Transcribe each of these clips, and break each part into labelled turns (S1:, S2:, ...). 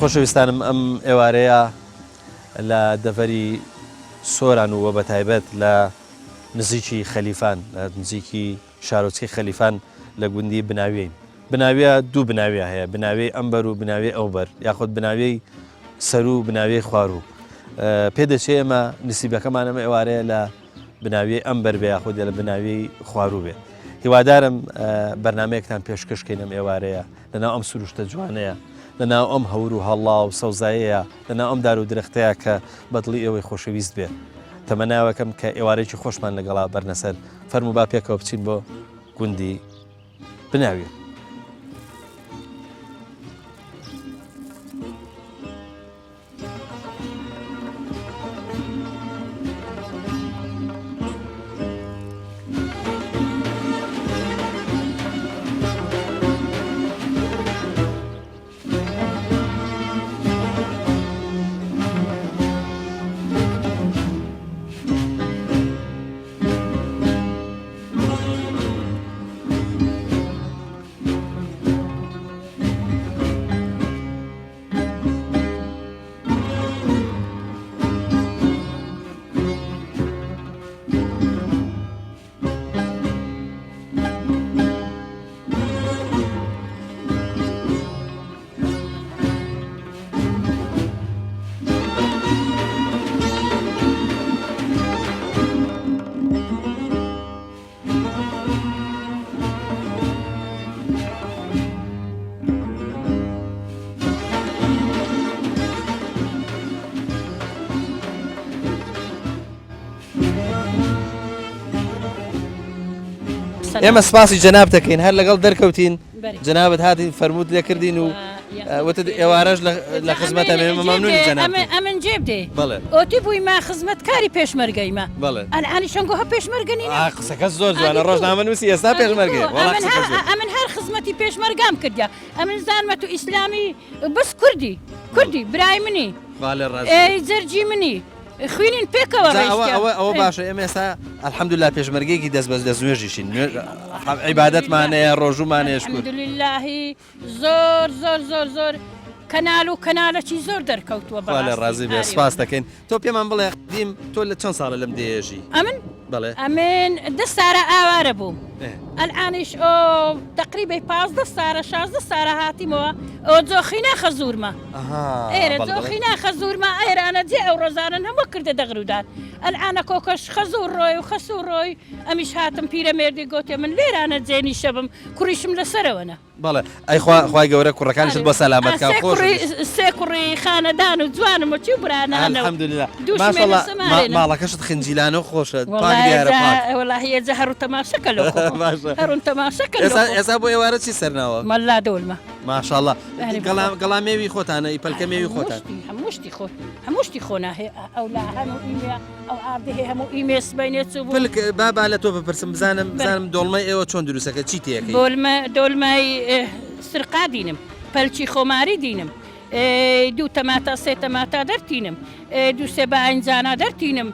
S1: خۆشەویستانم ئەم ئێوارەیە لە دەڤەری سۆران و بە تایبەت لە نزیکی خەلیفان لە نزیکی شارۆچکەی خەلیفان لە گوندی بناویین. بناویە دوو بناویە هەیە، بناوی ئەمبەر و بناوی ئەوبەر یاخود بناوی سەر و بناوی خوارو. پێدەچێت ئێمە نسیبەکەمان ئەمە ئێوارەیە لە بناوی ئەمبەر بێ یاخود لە بناوی خوارو بێ. هیوادارم بەرنمەیەکتان پێشکەشکەین ئەم ئێوارەیە لەناو ئەم سروشتە جوانەیە، لەناو ئەم هەور و هەڵا و سەوزایەیە، لەناو ئەم دار و درەختەیە کە بەدڵی ئێوەی خۆشەویست بێ. تەمەناوەکەم کە ئێوارێکی خۆشمان لەگەڵا بەرنەسەر فەرموو با پێکەوە بچین بۆ گوندی بناوی. ئێمە سپاسی جەناب دەکەین هەر لەگەڵ دەرکەوتین جەنابەت هاتین فەرمووت لێکردین و وتت ئێوارەش لە خزمەتە مەمنونی جەناب.
S2: ئەمن جێ بدێ
S1: بەڵێ
S2: ئۆتی بوویمە خزمەتکاری پێشمەرگەیمە
S1: بەڵێ
S2: ئەلعانی شەنگۆها پێشمەرگەنی
S1: قسەکە زۆر جوانە ڕۆژنامە نووسی ئێستا پێشمەرگێ
S2: ئەمن هەر خزمەتی پێشمەرگام کردیا ئەمن زانمەت و ئیسلامی بەس کوردی برای منی زەرجی منی خوێنین پێکەوە
S1: ئەوە باشە ئێمە ئێستا ئەلحەمدولیلا پێشمەرگەیەکی دەست بەس دەستنوێژیشین عیبادەتمانەیە ڕۆژومانەیە
S2: الحەمدولیلاهی زۆر کەناڵ و کەناڵەکی زۆر دەرکەوتووە
S1: لە ڕازی بێ سپاس دەکەین. تۆ پێمان بڵێ دیم تۆ لە چەند ساڵە لەم دێژی؟
S2: ئەمن
S1: بەڵێ
S2: ئەمن 10 سارە ئاوارە بووم ئەلعانیش ئەو تقریبی 15 سارە 16 سارە هاتیمەوە ئەو جۆخی ناخە زوورمە ئێرە جۆخی ناخە زوورمە ئێرانە جێ ئەو ڕۆزانن هەموو کردە دەغرودان ئەلعانە کۆکەش خەزوو ڕۆی و خەسوو ڕۆی ئەمیش هاتم پیرەمێردی گوتێ من لێرانە جێنی شەبم کوڕیشم لەسەرەوەنە.
S1: بەڵێ ئەی خوای گەورە کوڕەکانیشت بۆ سەلامەتکە
S2: سێ کوڕی خانەدان و جوانم و چی و برانانە
S1: ماڵەکەشت خنجیلانە و خۆشە
S2: وەڵاهی ئێجا هەرو تەماشەکە لە هەرون تەماشەکە
S1: ئێستا بۆ ئێوارە چی سەرناوە؟
S2: مەلا دۆڵمە
S1: ماشاءالله گەڵامێوی خۆتانە ئیپەلکە مێوی خۆتان
S2: هەمووشتی خۆنا هەیە ئەو لا هەموو ئیمێ ئەو ئاردی هەیە هەموو ئیمێس بینێت و
S1: بابا لە تۆ بپرسم بزانم دۆڵمەی ئێوە چۆن دروستەکە چی تێکەی؟
S2: دۆڵمەی سرقا دینم پەلچی خۆماری دینم دوو تەماتە سێ تەماتە دەرتینم دوو سێ باینجانە دەرتینم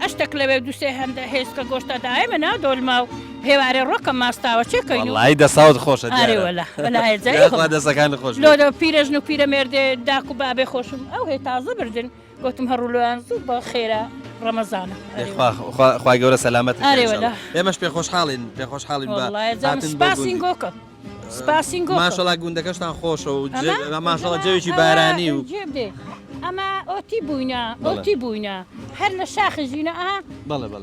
S2: ئەشتێک لەوێ دووسێ هەندە هێزکە گۆشتە دایمە نا دۆڵما و هێوارێ ڕۆکە ماستاوە چێ کەین
S1: وڵای دەساوت خۆشە دەسەکان خۆش
S2: لۆ پیرەژن و پیرەمێردێ داک و بابێ خۆشم ئەو هێ تازە بردن گوتم هەڕوولۆیان زوو بە خێرا ڕەمەزانە
S1: خوای گەورە سەلامەت ئێمەش پێخۆشحاڵین
S2: سپاسین گۆکە
S1: ماشەڵا گوندەکەشتان خۆشە و ماشەڵا جەوێکی بارانی و
S2: ئەمە ئۆتی بووینە هەر لە شاخی ژینە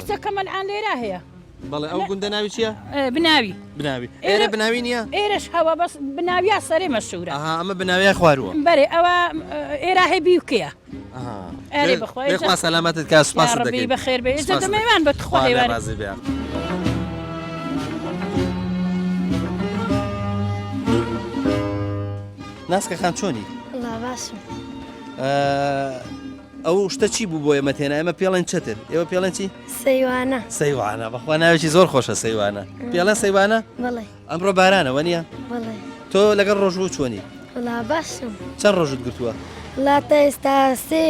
S2: قسەکەمەل ئان لێرا هەیە.
S1: بەڵێ ئەو گوندە ناوی چییە؟
S2: بناوی
S1: ئێرە بناوی نییە؟
S2: ئێرەش هەوە بەس بناویە سەرێ مەشهورە
S1: ئەمە بناویە خوارووە
S2: بەرێ ئەوە ئێرا هەیە بیوکەیە
S1: بخوا سەلامەتت کا سوپاس دەکەین
S2: بەخێر بێ ئێزەکەمەوان بە تخوا هێوار
S1: ناسکە خان چۆنی؟
S3: باشم
S1: ئەو شتە چی بوو بۆ ئێمە تێنە ئێمە پێڵەن چتر ئێوە پێڵەن چی؟
S3: سەیوانە
S1: بەخوا ناوێکی زۆر خۆشە سەیوانە پێڵەن سەیوانە؟
S3: بەڵێ
S1: ئەمڕۆ بارانەوە نییە؟
S3: بەڵێ
S1: تۆ لەگەڵ ڕۆژبوو چۆنی؟
S3: باشم
S1: چەند ڕۆژت گرتووە؟
S3: وڵاتە ئێستا سێ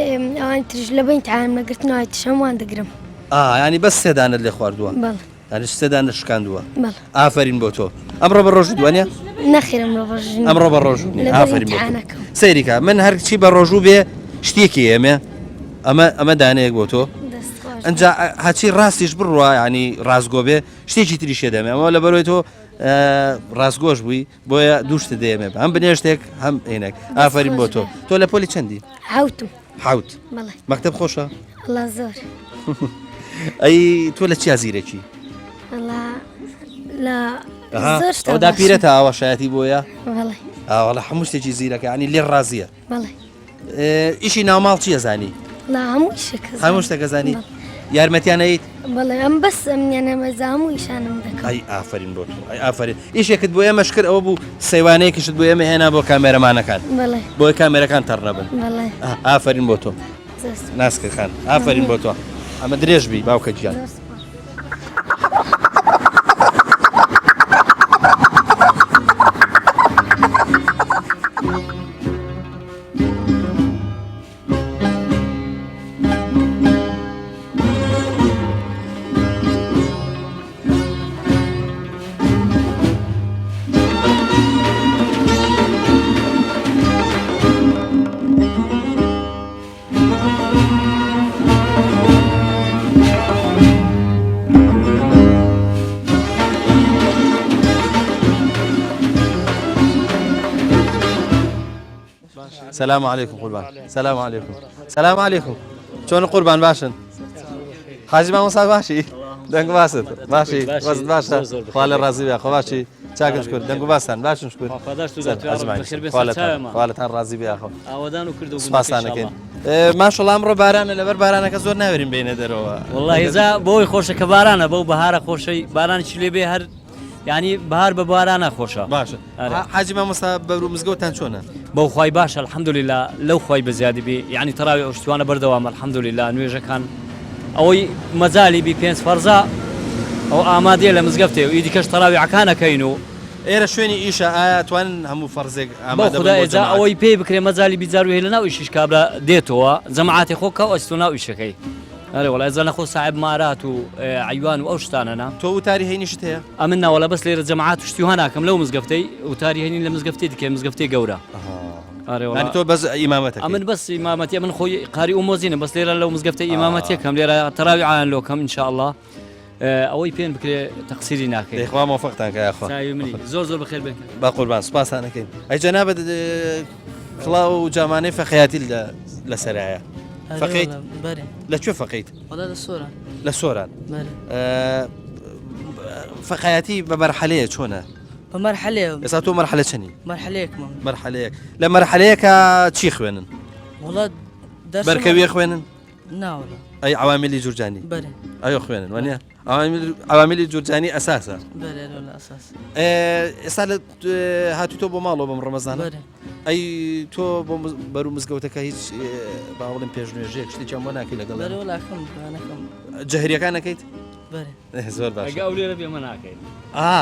S3: ئەوان تریش لە بین تەعامەگرتنەوەی تشەموان دەگرم
S1: ینی بەس سێدانت لێ خواردووە؟
S3: بەڵێ
S1: ینی سێدان شکاندووە؟
S3: بەڵێ
S1: ئافرین بۆ تۆ ئەمڕۆ بە ڕۆژ دووانە؟
S3: نەخێر
S1: ئەمڕۆ بە ڕۆژوو ئافرین سەیریکە من هەرچی بە ڕۆژوو بێ شتێکی ئێمە ئەمە دانەیەک بۆ تۆ ئەجا هەچی ڕاستیش بڕوە ینی ڕازگۆ بێ شتێکی تریشێ دەمێ ئەمە لە بەرۆی تۆ ڕاستگۆش بووی بۆیە دووشتە دێمێ هەم بنێشتێک هەم عینێک ئافرین بۆ تۆ لە پۆلی چەندی حوت مەکتب خۆشە
S3: زۆر
S1: ئەی تۆ لە چیا زیرەکی ئەودا پیرەتە ئاوەشایەتی بۆیە ئاوەڵە هەموو شتێکی زیرەکە ینی لێ ڕازیە ئیشی ناوماڵ چیە زانی هەموو شتێکە زانی یارمەتیانەیت
S3: بەڵێ ئەم بەس ئەمنیانەمەزە هەموو ئیشانم دەکەم
S1: ئەی ئافرین بۆ تۆ ئەی ئافرین ئیشێکت بۆ ئێمەش کرد ئەوە بوو سەیوانەیەکیشت بۆ ئێمە هێنا بۆ کامێرەمانەکان بۆی کامێرەکان تەڕنەبن ئافرین بۆ تۆ ناسکە خان ئافرین بۆ تۆ ئەمە درێژ بی باوکە گیان السلام عليكم قربان السلام عليكم السلام عليكم شلون قربان باشن حاجی مامۆستا باشی دەنگ باست باشی وەزت باشە خوا لە ڕازی بێ خۆ باشی چاکن شکر دەنگ و باستان باشن شکر خاڵتان ڕازی بێ خۆ سپاسانەکەین ماشەڵڵا ئەمڕۆ بارانە لەبەر بارانەکە زۆر ناوێرین بینە دەرەوە
S4: وەڵڵاهی زا بۆی خۆشە کە بارانە بەو بەهارە خۆشەی بارانێکی لێ بێ هەر ینی بەهار بە بارانە خۆشە
S1: باشە حاجی مامۆستا بەرو مزگەوتان چۆنە
S4: بەو خوای باشە الحەمدوللیلا لەو خوای بەزیادی بێ یعنی تەراوی ئەوشتوانە بەردەوام الحەمدوللیلا نوێژەکان ئەوەی مەجالی بی پێنج فەرزا ئەو ئامادەیە لە مزگەفتێ و ئیدیکەش تەراویعەکانەکەین و
S1: ئێرە شوێنی ئیشە ئایا توانن هەموو فەرزێک
S4: ئامادە ئەوەی پێی بکرێ مەجای بیجاروی لە ناو ئیشیش کابرا دێتەوە جەماعەتی خۆکە ئەوستۆ ناو ئیشەکەی ئەرێ وڵای زە نەخۆ ساحب مارات و عیوان و ئەو شتانەنا
S1: تۆ وتاری هەینیشت هەیە
S4: ئەمن ناوەڵە بەس لێرە جەماعات شتی ها ناکەم لەو مزگەفتەی وتاری هەینی لە مزگەفتی دیکە مزگەفتی گەورە
S1: تۆ بەس ئیمامەتە
S4: ئەمن بەس ئیمامەتی من خۆی قاری ئۆمۆزینە بەس لێرە لەو مزگەفتی ئیمامەتیەکەم لێرە تەراوی عیان لۆکەم ئینشاءالله ئەوەی پێن بکرێ تەقسیری ناکەی
S1: خوا مۆفەقتان کە یاخوا
S4: زۆر زۆر بەخێر بێت
S1: با قوربان سوپاسانەکەین ئەی جەنابەت کڵاو و جامانەی فەقیهاتی لەسەرایە فەقیت لەکوێ فەقیت لە سۆران فەقیهاتی بە مەرحەلەیە چۆنە
S5: بمرحلة
S1: ئێستا تۆ مەرحەلە چەندی
S5: مرحليك
S1: لە مەرحەلەیەکە چی خوێنن
S5: والله درس
S1: بەرکەویە خوێنن
S5: نا والله
S1: ئەی عواملی جورجانی
S5: بله
S1: ئەوە خوێنن وانە عواملی جورجانی ئەساسە
S5: بله ولا أساس
S1: ئێستا لە هاتووی تۆ بۆ ماڵەوە بەم ڕەمەزانە ئەی تۆ بۆ بەرو مزگەوتەکە هیچ باوەڵم پێشنوێژەیەک شتێکیان بۆ ناکەی لەگەڵ
S5: بله ولا أخم أنا كم
S1: جەهریەکان نەکەیت
S5: بله
S1: زۆر باش
S4: ئەو لێرە بێمە ناکەین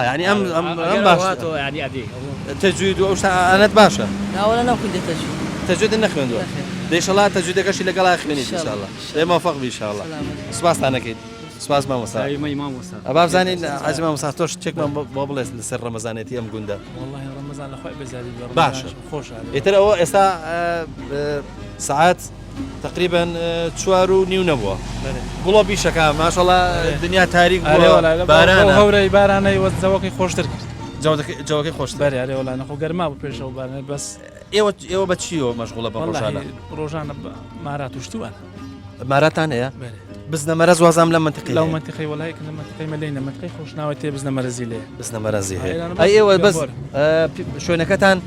S1: ینی ئەم باشە
S4: ینی ئەدی
S1: تەجوید و ئەو شتانەت باشە
S5: لا ولا ناخذ تجويد
S1: تەجوید نەخوێندووە دەیشەڵات تەجویدەکەشی لەگەڵا خوێنیت ئینشاءالله لێ مۆفەق بی ئینشاءالله سوپاسانەکەیت سوپاس مامۆستا ئەبا بزانین حاجی مامۆستا تۆش چێکمان بۆ بڵێ لەسەر ڕەمەزانێتی ئەم گوندە
S6: والله ڕەمەزان لەخوای بەزیادی
S1: باشە
S6: خۆشە
S1: ئێتر ئەوە ئێستا ساعات تقریبا 4:30 نەبووە گوڵۆ بیشەکە ماشەڵڵا دنیا تاریک
S6: بارانە هەورەی بارانەی وەزەوەکەی خۆشتر کرد
S1: جوەکەی خۆشتر
S6: بەرێ ئەرێ وڵای نەخۆ گەرما بوو پێشەوە بارانە بەس
S1: ئێوە بە چیەوە مەشغوڵە بە ڕۆژانە
S6: ڕۆژانە مارات وشتووانە
S1: ماراتان هەیە بزنە مەرەز وازام لە منتقی
S6: لەو منتقی وڵای کە لە منتقی مەلەی لە منتقی خۆشناوی تێ بزنە مەرەزی لێ
S1: بزنە مەرەزی هەیە ئەی ئێوە بەس شوێنەکەتان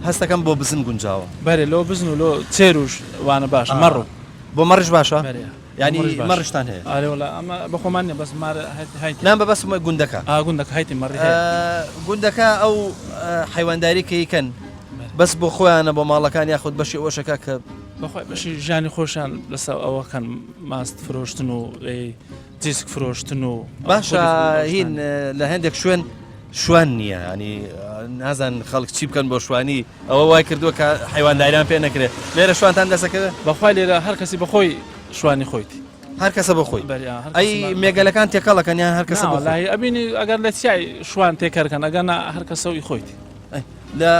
S1: هەستەکەم بۆ بزن گونجاوە
S6: بەرێ لۆ بزن و لۆ چێروش وانە باش مەڕوو
S1: بۆ مەڕش باشە ینی مەڕشتان هەیە
S6: ئارێ وڵا ئەمە بەخۆمان نیە بەس
S1: نام بە بەس گوندەکە
S6: گوندەکە هایتی مەڕی
S1: گوندەکە ئەو حیوانداری کەیکەن بەس بۆ خۆیانە بۆ ماڵەکان یاخود بەشی ئەوشەکە کە
S6: بەخۆی بەشی ژیانی خۆشیان لەسەر ئەوەکەن ماست فرۆشتن و دیسک فرۆشتن و
S1: باشە هین لە هەندێک شوێن شوان نییە ینی نازان خەڵک چی بکەن بۆ شوانی ئەوە وای کردووە کە حیوانداریان پێ نەکرێت لێرە شوانتان دەسەکەوێت
S6: بەخوای لێرە هەر کەسی بەخۆی شوانی خۆیتی
S1: هەر کەسە بەخۆی ئەی مێگەلەکان تێکەڵەکەن یان هەر کەسە
S6: بەخۆی ئەبینی ئەگەر لە چای شوان تێکەرکەن ئەگەر هەر کەسەوەی خۆیتی
S1: لە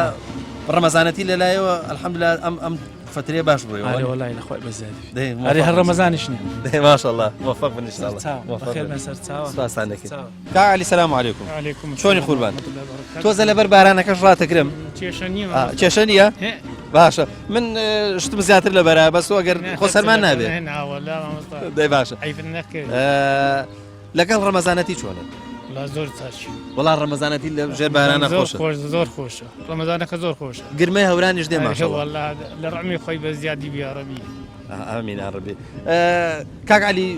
S1: ڕەمەزانەتی لەلایەوە الحەمدوللا ئەم فترێ باش بووی
S6: ئارێ وەڵی لەخوای بەزیادی
S1: دەی
S6: ئەرێ هەر ڕەمەزانیش نییە
S1: ماشەڵڵا موفق بن ئینشاءالله
S6: بەخێر بەسەر چاوە
S1: سپاسان دەکەین کا علی سلام علیکم
S6: علیکم
S1: چۆنی قوربان تۆزە لەبەر بارانەکەش ڕاتەگرم
S6: کێشە نییە
S1: کێشە نییە باشە من شتم زیاتر لە بەرا بەس ئەگەر خۆ سەرمان نابێت دەی باشە لەگەڵ ڕەمەزانەتی چۆنە
S6: زۆر چاچی
S1: وەڵام ڕەمەزانەتی لە ژێر بارانە خۆشە
S6: زۆر خۆشە ڕەمەزانەکە زۆر خۆشە
S1: گرمەی هەورانیش دێ ماشەڵڵا
S6: لە ڕەمی خۆی بە زیادی بیارەبی
S1: ئامین ئاڕەبی کاک علی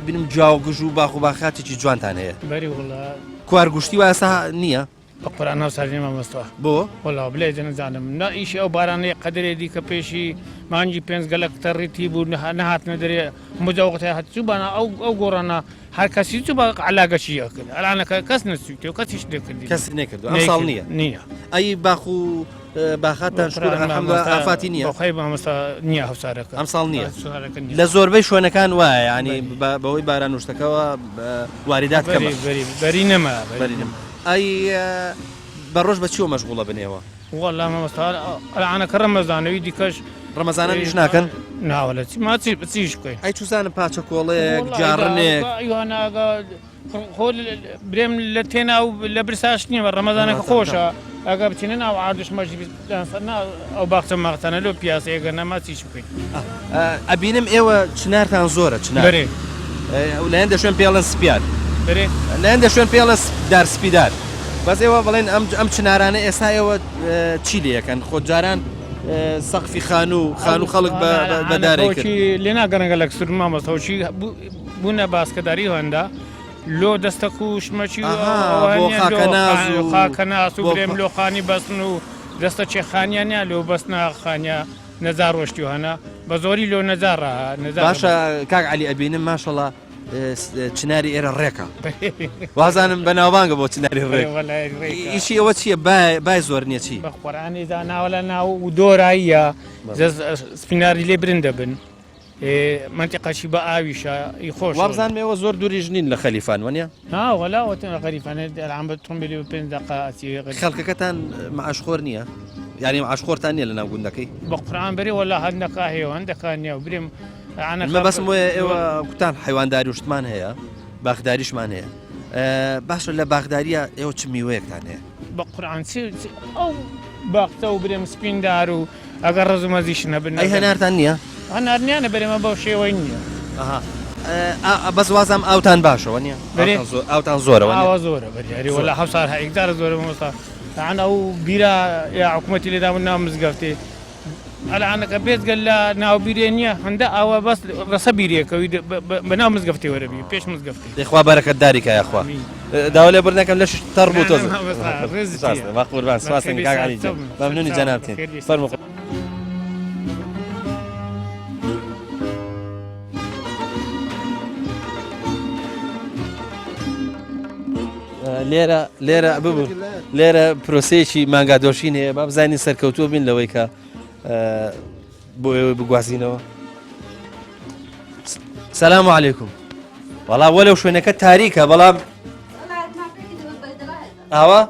S1: بینم جاوگژ و باخ و باخاتێکی جوانتان هەیە
S6: بەری وڵا
S1: کوارگوشتی و ئاسا نییە
S6: بە قورئان هەوساری مامۆستا
S1: بۆ
S6: وەڵا بلێ دەنەزانم نا ئیشی ئەو بارانەیە قەدرێ دیکە پێشی مانجی پێنج گەلک تەڕیتی بوو نەهاتنە دەرێ مجاوقتی هەتچووبانە ئەو گۆڕانە هەر کەسی چوو بە علاگەشیە کرد ئەلانەکە کەس نەچووتێ و کەسیش نەکردی
S1: کەس نەکردو ئەم ساڵ نییە ئەی باخ و باخاتان شکر ئافاتی نییە
S6: خەی مامۆستا نییە هەوسارەکە
S1: ئەم ساڵ نییە لە زۆربەی شوێنەکان وایە ینی بەوەی باران وشتەکەەوە واریدات
S6: بەری نەما
S1: ئەی بەڕۆژ بە چیوە مەشغوڵە بنێەوە
S6: وەڵا مامۆستا ئەلانەکە ڕەمەزانەوی دیکەش
S1: ڕەمەزانە نیش ناکەن
S6: ناوەڵە چی ماچی بچیش بکەین
S1: ئەی چوزانە پاچە کۆڵەیەک جاڕنێک
S6: برێم لە تێنا و لە برساش نییە ڕەمەزانەکە خۆشە ئەگە بچینە ناو عادش مەژی ئەو باخچە ماختانە لەو پیاسەیەگە نەماچیش بکەین
S1: ئەبینم ئێوە چنارتان زۆرە چنار لەیان دەشوێن پێڵەن سپیار لەیان دەشوێن پێڵە دار سپیدار بەس ئێوە بڵێن ئەم چنارانە ئێستا ئێوە چی لەکەن خۆجاران سەقفی خان و خەڵک بەدارێکی
S6: لێ ناگەڕەنگە لە کسر مامۆستاوچی بوونە باسکەداری هەندا لۆ دەستە کوشمەچی خاکەناس و برێم لۆخانی بەستن و دەستە چێخانیانە لۆ بەستنا خانیا نەزار ڕۆشتی هەنا بە زۆری لۆ نەزارڕ
S1: باشە کاک علی ئەبینم ماشەڵڵا چناری ئێرە ڕێکە وازانم بە ناوبانگە بۆ چناری ڕێک ئیشی ئەوە چییە بای زۆر نییە چی
S6: بە قۆرانیدا ناوە لە ناو و دۆراییە سپیناری لێ برن دەبن منتیقەشی بە ئاویشە خۆش
S1: وابزانمەوە زۆر دووری ژنین لە خەلیفان وەنیە
S6: وەلاوەتە غەریفانە ئەلان بە تۆمبیلی و پێنج دقاتی
S1: خەڵکەکەتان معاشخۆر نییە یعنی معاشخۆرتان نییە لە ناو گوندەکەی
S6: بە قورئان بەری وەلا هەندەکە هەیە هەندەکان نییە و برێم
S1: مە بەسم وایە ئێوە کوتان حیوانداری وشتمان هەیە باخداریشمان هەیە باشە لە باخداریە ئێوە چ میوەیەکتان هەیە
S6: بە قورئان ئەو باختە و برێم سپیندار و ئەگەر ڕزمەزیش نەبن
S1: ئەی هەنارتان نییە
S6: هەنارنیانە بەرێمە بەو شێوەی نییە
S1: بەس وازام ئاوتان باشەوە نییە ئاوتان زۆرەوە
S6: زۆرە بەریاری وەلا هەوسار هەیەکدارە زۆرە مۆستا ئەو بیرە یا حکوومەتی لێداون ناو مزگەفتێ ئەلانەکە بێتگەل لە ناوبیرێ نییە هەندە ئەوە بەس ڕسە بیرێکەوەی بەناو مزگەفتی وەرەبی پێش مزگەفتی
S1: دەخوا بەرەکەت داریکە یاخوا داوا لێ بردنەکەم لەش تەڕ بوو تۆز قوربان سپاسن کاک علی جان مەمنونی جەنابتین فەرموو لێرە ببوو لێرە پرۆسەیەکی مانگادۆشین هەیە با بزانین سەرکەوتووە بین لەوەی کە بۆ ئێوە بگوازینەوە سەلام عەلەیکوم وەڵا وەلەو شوێنەکە تاریکە بەڵام ئاوا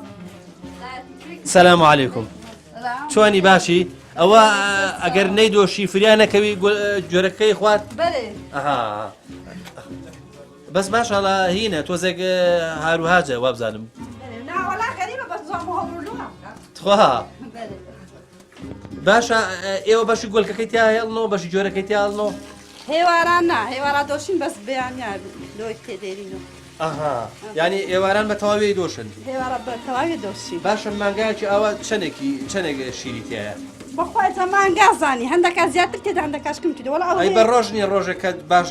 S1: سەلام عەلەیکوم چۆنی باشی ئەوە ئەگەر نەیدۆشی فریانەکەوی جۆرەکەی خوارد بەس ماشاءڵڵا هینە تۆزێک هاروهاجە وابزانم خوا باشە ئێوە بەشی گۆلکەکەی تیا هێڵنەوە بەشی جۆرەکەی تیاڵنەوە
S7: هێواران نا هێوارا دۆشین بەس بەیانیان لۆی تێدێرینەوە
S1: ینی ئێواران بە تەواوی دۆشن
S7: هێوارە بە تەواوی دۆشین
S1: باشە مانگایکی ئەوە چەندێک شیری تایە
S7: بەخوای زەمان گازانی هەندەکە زیاتر تێدا هەندەکەشکم تێدا وەڵا
S1: ئەی بە ڕۆژ نیە ڕۆژێکە باش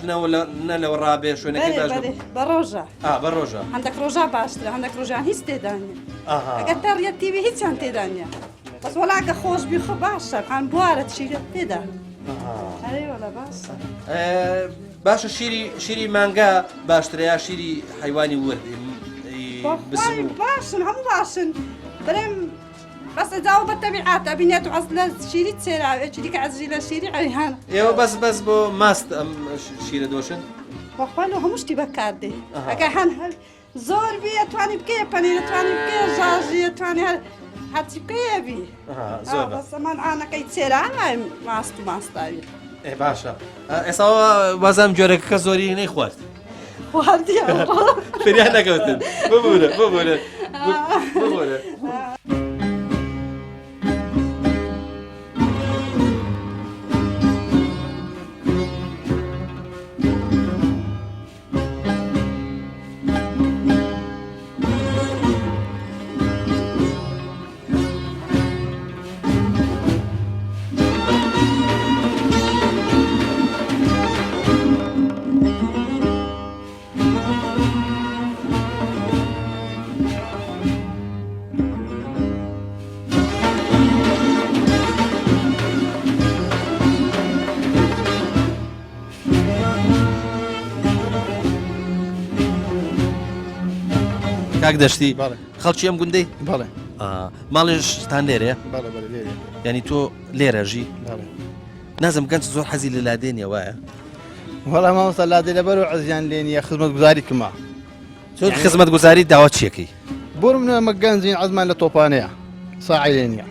S1: نە لەوە ڕابێ شوێنەکەی باش
S7: بە ڕۆژە
S1: بە ڕۆژە
S7: هەندێک ڕۆژە باشترە هەندێک ڕۆژان هیچ تێدانە ئەگەر تەڕیەتیوی هیچیان تێدانە بەس وەڵاگە خۆش بیخۆ باشە ئەم بوارە شیرەت تێدا ئەرێوەڵە باشە
S1: باشە شیری مانگا باشترە یا شیری حیوانی وردی
S7: باشن هەموو باشن بەرێم بەس ئەجاوە بە تەبیعات ئەبینێت و عەز لە شیری چێراوێکی دیکە عەزی لە شیری ئەویهانە
S1: ئێوە بەس بۆ ماست ئەم شیرە دۆشن
S7: بەخوالە هەموو شتی بەکاردێ ئەگە هەر زۆر بێ توانی بکێ پەنیر توانی بکێ ژاژی توانی هەر هەرچی بکەیەبی بەسەمان ئانەکەی چێرانای ماست و ماستاوی
S1: باشە ئێستا وازام جۆرەکە زۆری نەی خوارد
S7: خواردیە
S1: فریان نەکەوتن ببوورە ببوورە ببوورە کاک دەشتی خەڵکی ئەم گوندەی
S8: بەڵێ
S1: ماڵیشتان لێرەیە
S8: بەڵێ بەڵێ لێرە
S1: ینی تۆ لێرەژی
S8: بەڵێ
S1: نازم گەنج زۆر حەزی لە لادێنیە وایە
S8: وەڵام مامۆستا لادێ لەبەر و عزیان لێ نیە خزمەت گوزاری کما
S1: چۆن خزمەت گوزاری داوا چیەکەی
S8: بۆ منە ئەمە گەنجین عزمان لە تۆپانەیە ساعی لێ نییە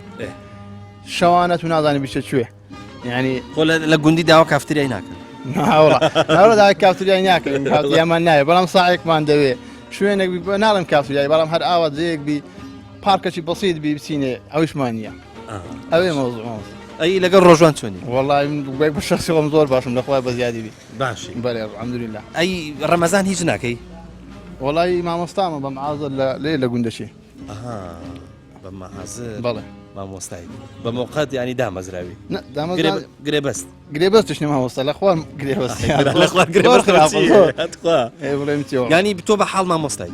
S8: شەوانە تو نازانی بیشە کوێ یعنی
S1: خۆ لە گوندی داوا کافتریای ناکەن
S8: ناوەڵە داوای کافتریای ناکەین یامان نایە بەڵام ساعێکمان دەوێ شوێنێک بی ناڵم کافتریای بەڵام هەر ئاوا جەیەک بی پارکەی بەسیت بی بچینێ ئەویشمان نییە ئەوێ مەوزوع
S1: ئەی لەگەڵ ڕۆژوان چۆنی
S8: وەڵای بە شخصیڵم زۆر باشم لەخوای بە زیادی بی
S1: باشی
S8: بەڵێ الحەمدولله
S1: ئەی ڕەمەزان هیچ ناکەی
S8: وەڵای مامۆستامە بە معازر لێ لە گوندەشی
S1: بە مەحازر
S8: بەڵێ
S1: مامۆستایی بە موقعەت ینی دامەزراوی گرێ بەست
S8: گرێ بەستش مامۆستا لەخوا گرێ بەست
S1: ینی تۆ بە حاڵ مامۆستایی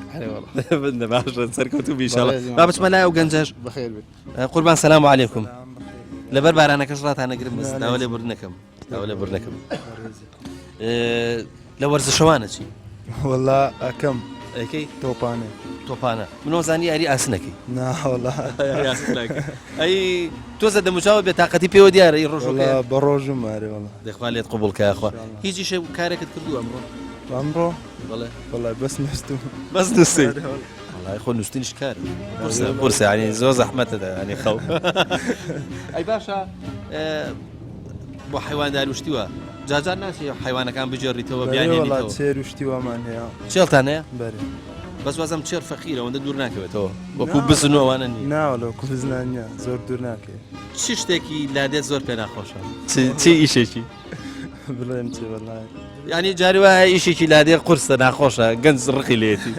S1: سەرکەوتو بیشڵ با بچمە لای ئەو گەنجەش
S8: بەخێر بێت
S1: قوربان سەلام عەلەیکوم لەبەر بارانەکەش ڕاتانەگرم داوا لێ بڕنەکەم داوا لێ بڕنەکەم لە وەرزشەوانە چی
S9: والله ئەکەم
S1: ئەکەی
S9: تۆپانێ
S1: تۆپانە منۆزانی یاری ئاسنەکەی
S9: ناوەڵە
S1: ئەی تۆزە دەموچاوە بێ تااقەتی پێوە دیارە ڕۆژۆکە
S9: بە ڕۆژم مارێ وڵە
S1: دەخوا لێت قوبڵکەخوا هیچی شە کارێکت کردو ئەمڕۆ
S9: ئەمڕۆ
S1: بڵێ
S9: وڵای بەس نووسم
S1: بەس نووسی والله خۆ نووسینش کارە قورسە ینی زۆر زەحمەتەدا ینی خەو ئەی باشە بۆ حیواندار وشتیوە جاجار ناچی حیوانەکان بجێڕیتەوە بیانێنیتەوە
S9: چێر وشتیوەمان هەیە
S1: چێڵتان هەیە
S9: بەرێ
S1: بەس وازم چێر فەقیرە ئەوەندە دوور ناکەوێتەوە وەکو بزن و ئەوانە نی
S9: ناوەڵە کوزنانە زۆر دوور ناکەێت
S1: چی شتێکی لادێت زۆر پێ ناخۆشە چی ئیشێکی
S9: بڵێم چێ وەڵای
S1: ینی جاری وایە ئیشێکی لادێ قورسە ناخۆشە گەنج ڕقی لێتی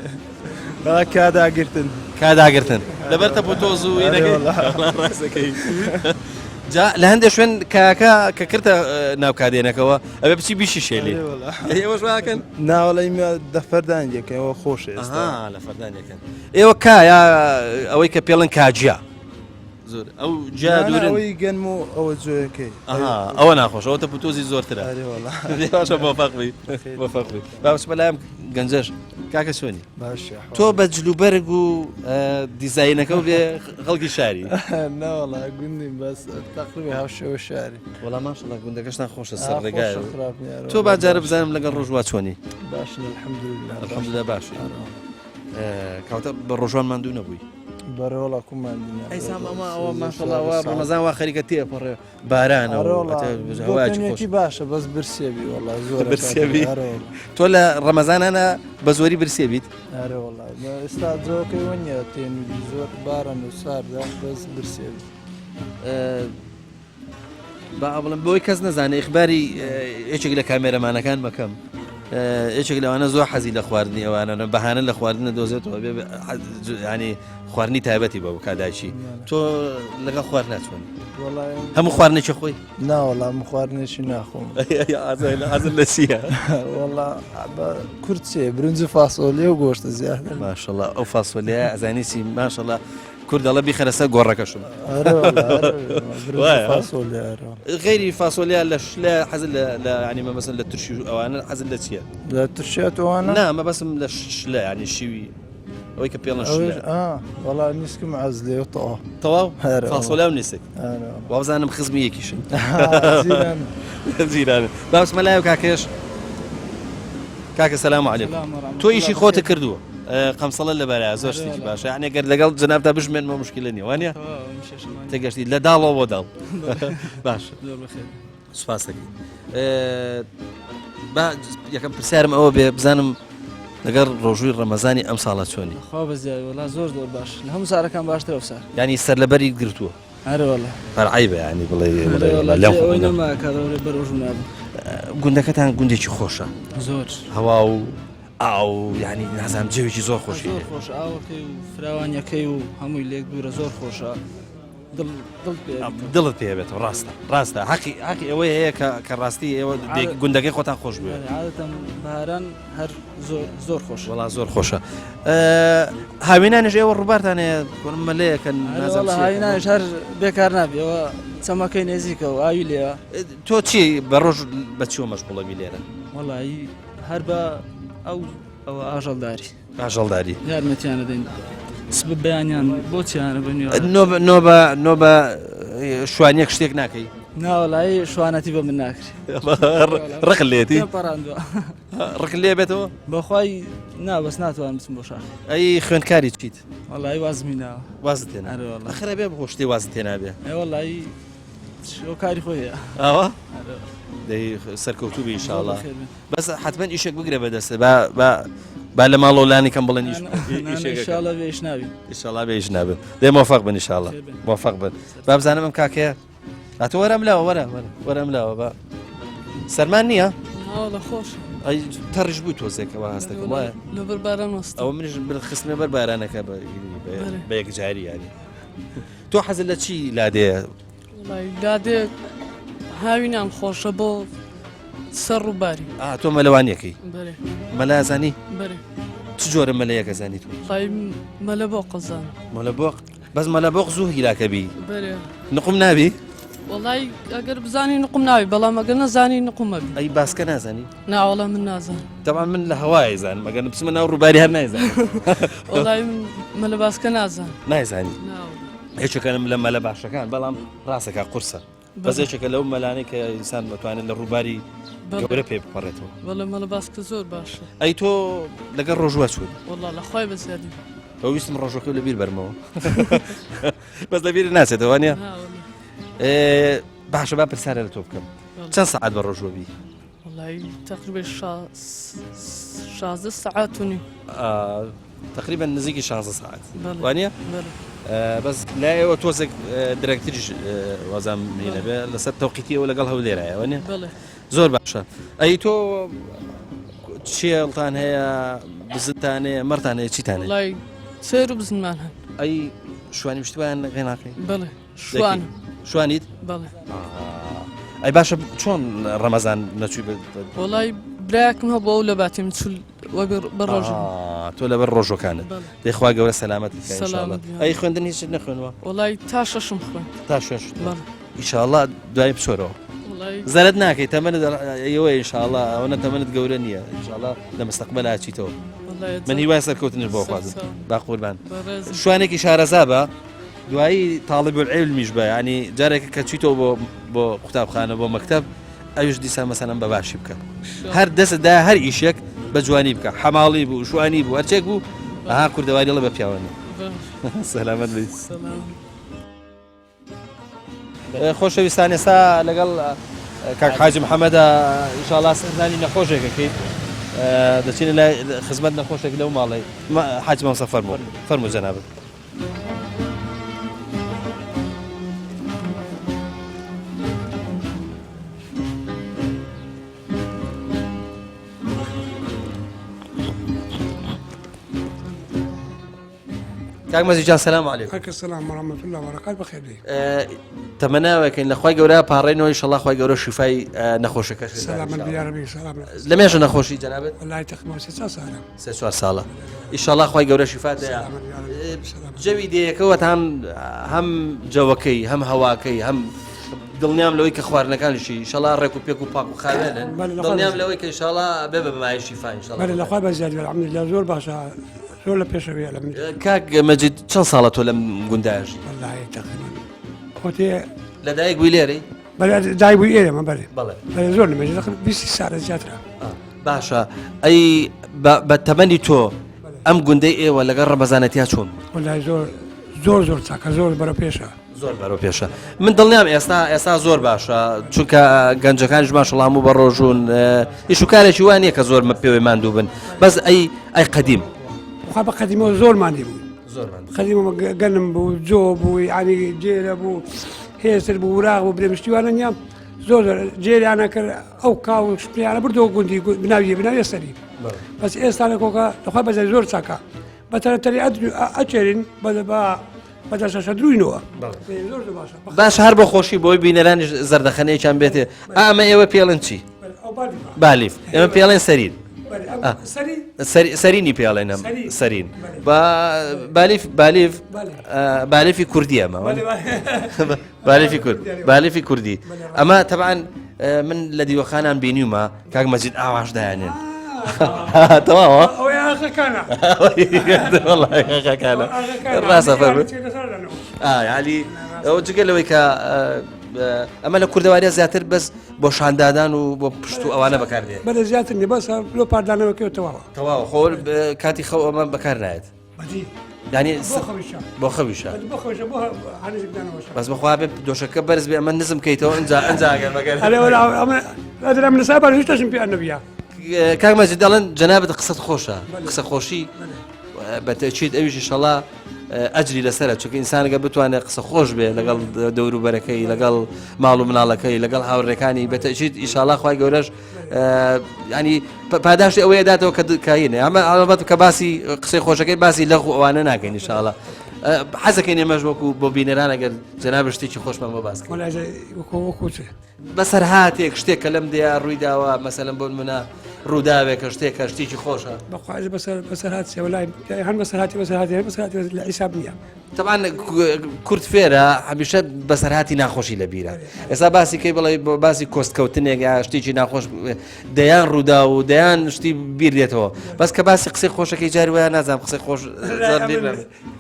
S9: کاداگرتن
S1: کاداگرتن لەبەرتە بۆ تۆز و ڕاستەکەی جا لە هەندێک شوێن کاکە کە کردە ناو کادێنەکەەوە ئەوێ بچی بیشی شێلی ئێوەش واکەن
S9: ناوەڵی دەفەردان یەکەوە خۆشە
S1: لە فەردانەکەن ئێوە کایە ئەوەی کە پێڵن کاجیا زۆر ئەو جا دوورنەوەی
S9: گەنم و ئەوە جۆیەکەی
S1: ئەوە ناخۆش ئەوە پوتۆزی زۆرترە باشە بۆفەقی بۆفەقی باوس بەلایم گەنجەش کاکە سۆنی
S9: باشە
S1: تۆ بە جلوبەرگ و دیزاینەکە و بێ خەڵکی شاری
S9: ناوەڵا گوندیم بەس تقریبی هاوشەوە شاری
S1: وەڵام ماشەڵا گوندەکەش ناخۆشە سەر ڕێگای تۆ باجارە بزانم لەگەڵ ڕۆژوا چۆنی
S9: باشن
S1: الحەمدولillah باشی کەواتە بە ڕۆژوان ماندوو نەبووی
S9: بەرەوەڵا کومان
S1: ئەوە ماشەڵاوە ڕەمەزان وا خەریکە تێپەڕێ بارانەوەکی
S9: باشە بەس برسێبی وڵا زۆر
S1: برسێبی تۆ لە ڕەمەزانانە بە زۆری برسێبیت
S9: ئێستا جۆکەی وەنیە تێن زۆر باران و ساردا بەس برسێبی
S1: با بڵم بۆی کەس نەزانێ ئیخباری یەکێک لە کامێرەمانەکان بەکەم یەکێک لەوانە زۆر حەزی لە خواردنی ئەوانە بەهانە لە خواردنە دۆزێتەوە بێ ینی خواردنی تایبەتی بە کاداچی تۆ لەگەڵ خوارد ناچۆن هەموو خواردنێکی خۆی
S9: ناوەڵام خواردنێکی ناخۆم
S1: حەزم لە چییە
S9: وڵا کورد چێ برنج فاسۆلیە و گۆشتە زیاتر
S1: ماشەڵڵا ئەو فاسۆلیە ئەزانیسی ماشەڵڵا کوردەڵە بیخەرەسە گۆڕەکەشم غیری فاسۆلیا لە شلە حەزل لە ینی مەمەسن لە ترشی ئەوانە حەزل لە چییە
S9: لە ترشێتەوەوانە
S1: نا مەبەسم لە شلە ینی شیوی ئەوەی کە پێڵە
S9: وەڵا نیسکم عەز لێتەوە
S1: تەواو فاسۆلیا و نیسک وابزانم خزمی یەکیشن زیرانە باسمە لایە و کاکەش کاکە سەلام عەلەیکوم تۆ ئیشی خۆتە کردووە قەمسەڵە لە بەرای زۆر شتێکی باشە یعنی گەر لەگەڵ جەنابتا بژمێنمە مشکلە نیە وانە تێگەشتی لە داڵەوە بۆ داڵ باشە سوپاس دەکەین یەکەم پرسیارم ئەوە بێ بزانم لەگەڵ ڕۆژووی ڕەمەزانی ئەم ساڵە چۆنی
S9: خوا بەزیاد وڵا زۆر باش لە هەموو سارەکان باشترە سار
S1: ینی سەرلەبەری گرتووە
S9: هەروەڵە
S1: فەرعیبە ینی بڵێ گوندەکەتان گوندێکی خۆشە
S9: زۆر
S1: هەوا و ئاو ینی نازانم جێوێکی زۆر خۆشی
S9: خۆش ئاوەکەی و فراوانیەکەی و هەمووی لێک دوورە زۆر خۆشە
S1: دڵت پێبێت ڕاستە حەقی ئەوەی هەیە کە ڕاستی ئێوە گوندەکەی خۆتان خۆش بوێ
S9: عادەتەن بەهاران هەر زۆر خۆش
S1: وڵا زۆر خۆشە هاوینانش ئێوە ڕووبارتانەیە مەلەیەکەن
S9: هاوینانش هەر بێکار نابێەوە چەمەکەی نێزیکە و ئاوی لێە
S1: تۆ چی بە ڕۆژ بە چیوە مەشغوڵەبی لێرە
S9: وەڵایی هەر بە ئەوە ئاژەڵداری
S1: ئاژەڵداری
S9: یارمەتیانە دەین سب بەیانیان بۆچیانە بنیوە
S1: نۆ بە شوانیەک شتێک ناکەی
S9: ناوەڵایی شوانەتی بە من ناکری
S1: ڕق لێتی
S9: پەڕاندووە
S1: ڕق لێ بێتەوە
S9: بەخوای نابەس ناتوانم بچم بۆ شاخ
S1: ئەی خوێندکاری چیت
S9: وەڵایی وازمی ناوە
S1: وازت تێنا ئەخرە بێ بۆ شتێ وازت تێنابێ
S9: وەڵایی کاری خۆیە
S1: ئەوە دەی سەرکەوتوبی ئینشاءڵڵا بەس حتمەن ئیشێک بگرێ بەدەستە با لە ماڵۆلانی کەم بڵێن
S9: ئینشاءڵڵا بێش ناوی
S1: ئینشاءڵڵا بێش نابێت دەی موفق بن ئینشاءڵڵا موفق بن با بزانم ئەم کاکەیە هاتۆ وەرەم لاوە وەرەم لاوە بە سەرمان نییە
S5: والله خۆش
S1: ئەی تەڕش بووی تۆزێکەوە هەستەکەم وایە
S5: لەبەر باران وەست
S1: ئەوە منیش خستمە بەر بارانەکە بە یەکجاری ینی تۆ حەزت لە چی لادەیە
S5: لادێ هاوینان خۆشە بۆ سەر ڕووباری
S1: تۆ مەلەوانیەکەی
S5: بەێ
S1: مەلازانی
S5: بەێ
S1: چ جۆرە مەلەیەکە زانی تو
S5: مەلە بۆ قەزان
S1: مەلە بۆق بەس مەلە بۆق زوو هیلاکەبی
S5: بەێ
S1: نقم نابی
S5: وڵی ئەگەر بزانی نقم ناوی بەڵام ئەگەر نەزانی نقمەبی
S1: ئەی باسکە نازانی
S5: ناوەڵە من نازان
S1: تەوا من لە هەوای زان مەگەن بچمە ناو ڕووباری هەر نایزان
S5: وڵی مەلە باسکە نازان
S1: نایزانی هیچەکەم لە مەلە باشەکان بەڵام ڕاستەکە قورسە بەزێکێکە لەو مەلانەی کە ئینسان بتوانێت لە ڕووباری گەورە پێ بپەڕێتەوە
S5: وەڵە مەلە باسکە زۆر باشە
S1: ئەی تۆ لەگەڵ ڕۆژوە چوون
S5: وەڵا لە خۆی بەزیادی
S1: بەویستم ڕۆژەکە لەبیر بەرمەوە بەس لەبیر ناچێتەوە نیە باشە با پرسیارە لە تۆ بکەم چەند سەعات بە ڕۆژوە بی
S5: وڵی تقریبا 16 ساعات و نیم
S1: تقریبا نزیکی 16 ساعت وانە بەس لا ئێوە تۆزێک درەکتریش وازام هینە بێ لەسەر تەوقیتیەوە لەگەڵ هەولێرایەوەنێ زۆر باشە ئەی تۆ چێڵتان هەیە بزتان هەیە مەرتان هەیە چیتان
S5: وڵی سێر و بزنمان هەن
S1: ئەی شوانی پشتیوان غێناکەی
S5: بڵێ شوان
S1: شوانیت
S5: بڵێ
S1: ئەی باشە چۆن ڕەمەزان نەچووی
S5: وڵی برایەکم هەبووە و لە باتیم چول بەڕۆژ
S1: تۆ لەبەر ڕۆژەکانت دەیخوا گەورە سەلامەت ئەی خوێندن هیچ نەخوێنەوە
S5: وڵی تا شەشم خوێن
S1: تا شێش ئیشاءڵڵا دوای بچۆرەوە زەرت ناکەیت تەمەنت ئەوە ئینشاءڵڵا ئەوەنە تەمەنت گەورە نییە ئینشاءڵڵا لە مستەقبەلا چیتەوە من هیوای سەرکەوتنش بۆ خوازم با قوربان شوانێکی شارەزا بە دوایی تاڵب العیلمیش بە ینی جارێکە کە چیتەوە بۆ قوتابخانە بۆ مەکتەب ئەوش دیسان مەسەلەن بە باشی بکە هەر دەستدا هەر ئیشێک بە جوانی بکە حەماڵی بوو شوانی بوو هەرچێک بوو ئاها کوردەواری لە بە پیاوانە سەلامەت بی خۆشەویستان ئێستا لەگەڵ کاک حاجی محەممەدە ئینشاءڵڵا سەردانی نەخۆشێکەکەیت دەچینە لای خزمەت نەخۆشێک لەو ماڵی حاجی مامۆستا فەرموو جەنابەت کاک مەجید جان سەلام عەلەیکوم.
S10: وعەلەیکوم سەلام وەڕەحمەتوڵڵا وبەرەکات بەخێر بێ.
S1: تەمەناوەکەین لە خوای گەورە پاڕێنەوە ئینشاءڵڵا خوای گەورە شیفای نەخۆشەکەش
S10: سەلامەت بێ یا رەبی سەلام.
S1: لە مێژە نەخۆشی جەنابەت؟
S10: وەڵای تقریبا 3
S1: ساڵە. ئینشاءڵڵا خوای گەورە شیفات دەیە. جەوی دێیەکەوە هەم جەوەکەی هەم هەواکەی هەم دڵنیام لەوەی کە خواردنەکانیشی ئینشاءڵڵا ڕێک و پێک و پاک و خاوێنن دڵنیام لەوەی کە ئینشاءڵڵا بێ بە بەمای شیفا ئینشاءڵڵا.
S10: بەڵێ لەخوای بەزیاد الحەمدولilla زۆر باشە زۆر لە پێشەوەیە لە من.
S1: کاک مەجید چەند ساڵە تۆ لەم گوندایژی؟
S10: وەڵای تقریبا خۆتێ
S1: لەدایک بووی لێرەی؟
S10: بەڵێ دای بووی ئێرەمە بەڵێ
S1: بەڵێ
S10: زۆر نمێژ 20 ساڵە زیاترە.
S1: باشە ئەی بە تەمەنی تۆ ئەم گوندەی ئێوە لەگەڵ ڕەمەزانەتیا چۆن
S10: وەلای زۆر زۆر چاکە زۆر بەرە پێشە
S1: زۆر بەرەو پێشە من دڵنیام ئێستا زۆر باشە چونکە گەنجەکانیش ماشەڵڵا و بە ڕۆژون ئیش و کارێکی وان نییە کە زۆر پێوەی ماندوو بن بەس ئەی قەدیم
S10: خوا بە قەدیمەوە زۆرمانی بوو قەدیمەوە گەنم بوو جۆ بوو ینی جێرە بوو هێزر بوو وراغ بوو برێمشتیوانە نیام زۆر جێریانە کرد ئەو کاو شتیانە بردەوە گوندی بناویە سەری بەس ئێستانە کۆکە لەخوا بەزای زۆر چاکە بەتەرەتەری ئەچێرین بەدەشە دروینەوە
S1: باش هەر بە خۆشی بۆی بینەرانی زەردەخەنەیەکیان بێتێ ئەمە ئێوە پێڵن چی بالیف ئێمە پێڵێن سەرین سەرینی پێڵێنم سەرین بالیفی کوردی ئەمە بالیفی کوردی ئەمە تەبعاً من لە دیوەخانان بینیومە کاک مەجید ئاواش دایانێن تەواوە ڕاستە فەرموو یعنی ئەوە جگە لەوەی کە ئەمە لە کوردەواریا زیاتر بەس بۆ شاندادان و بۆ پشت و ئەوانە بەکاردێت
S10: بەدە زیاتر نیە بەس لۆ پاردانەوەکەوە
S1: تەواوە خۆر کاتی خەو ئەمە بەکار نایێت ینی بۆ خەویشە بەس بەخوا بێ دۆشەکە بەرز بێ ئەمە نزم کەیتەوە ئەنجاگەر
S10: بەگەر من لەسا هیچتەشم پێیان نەبیە
S1: کاک مەجید دەڵێن جەنابەت قسەت خۆشە قسە خۆشی بەتەکید ئەویش ئینشەڵا ئەجری لەسەرە چونکە ئینسانەکە بتوانێت قسە خۆش بێ لەگەڵ دەوروبەرەکەی لەگەڵ ماڵ و مناڵەکەی لەگەڵ هاوڕێکانی بەتەکید ئینشەڵا خوای گەورەش ینی پاداشتی ئەوەیە داتەوە کە کاینێ ئەمە ئەڵبەت کە باسی قسەی خۆشەکەی باسی لەخ و ئەوانە ناکەین ئینشەڵا حەزەکەین ئێمەش وەکو بۆ بینەران ئەگەر جەنابەت شتێکی خۆشمان بۆ باس بەسەر هاتێک شتێک کە لەم دەیە ڕوویداوە مەسەلەن بۆ نمونە ڕووداوێک کە شتێک کە شتێکی خۆشە
S10: بەخواز بەسەر هاتی وەلای هەن بەسەر هاتی لە حیساب نییە
S1: طبعاً کورد فێرە هەمیشە بەسەرهاتی ناخۆشی لە بیرە ئێستا باسی کەی بڵێ باسی کۆستکەوتنێک یا شتێکی ناخۆش دەیان ڕوودا و دەیان شتی بیر دێتەوە بەس کە باسی قسەی خۆشەکەی جاری وایە نازانم قسەی خۆش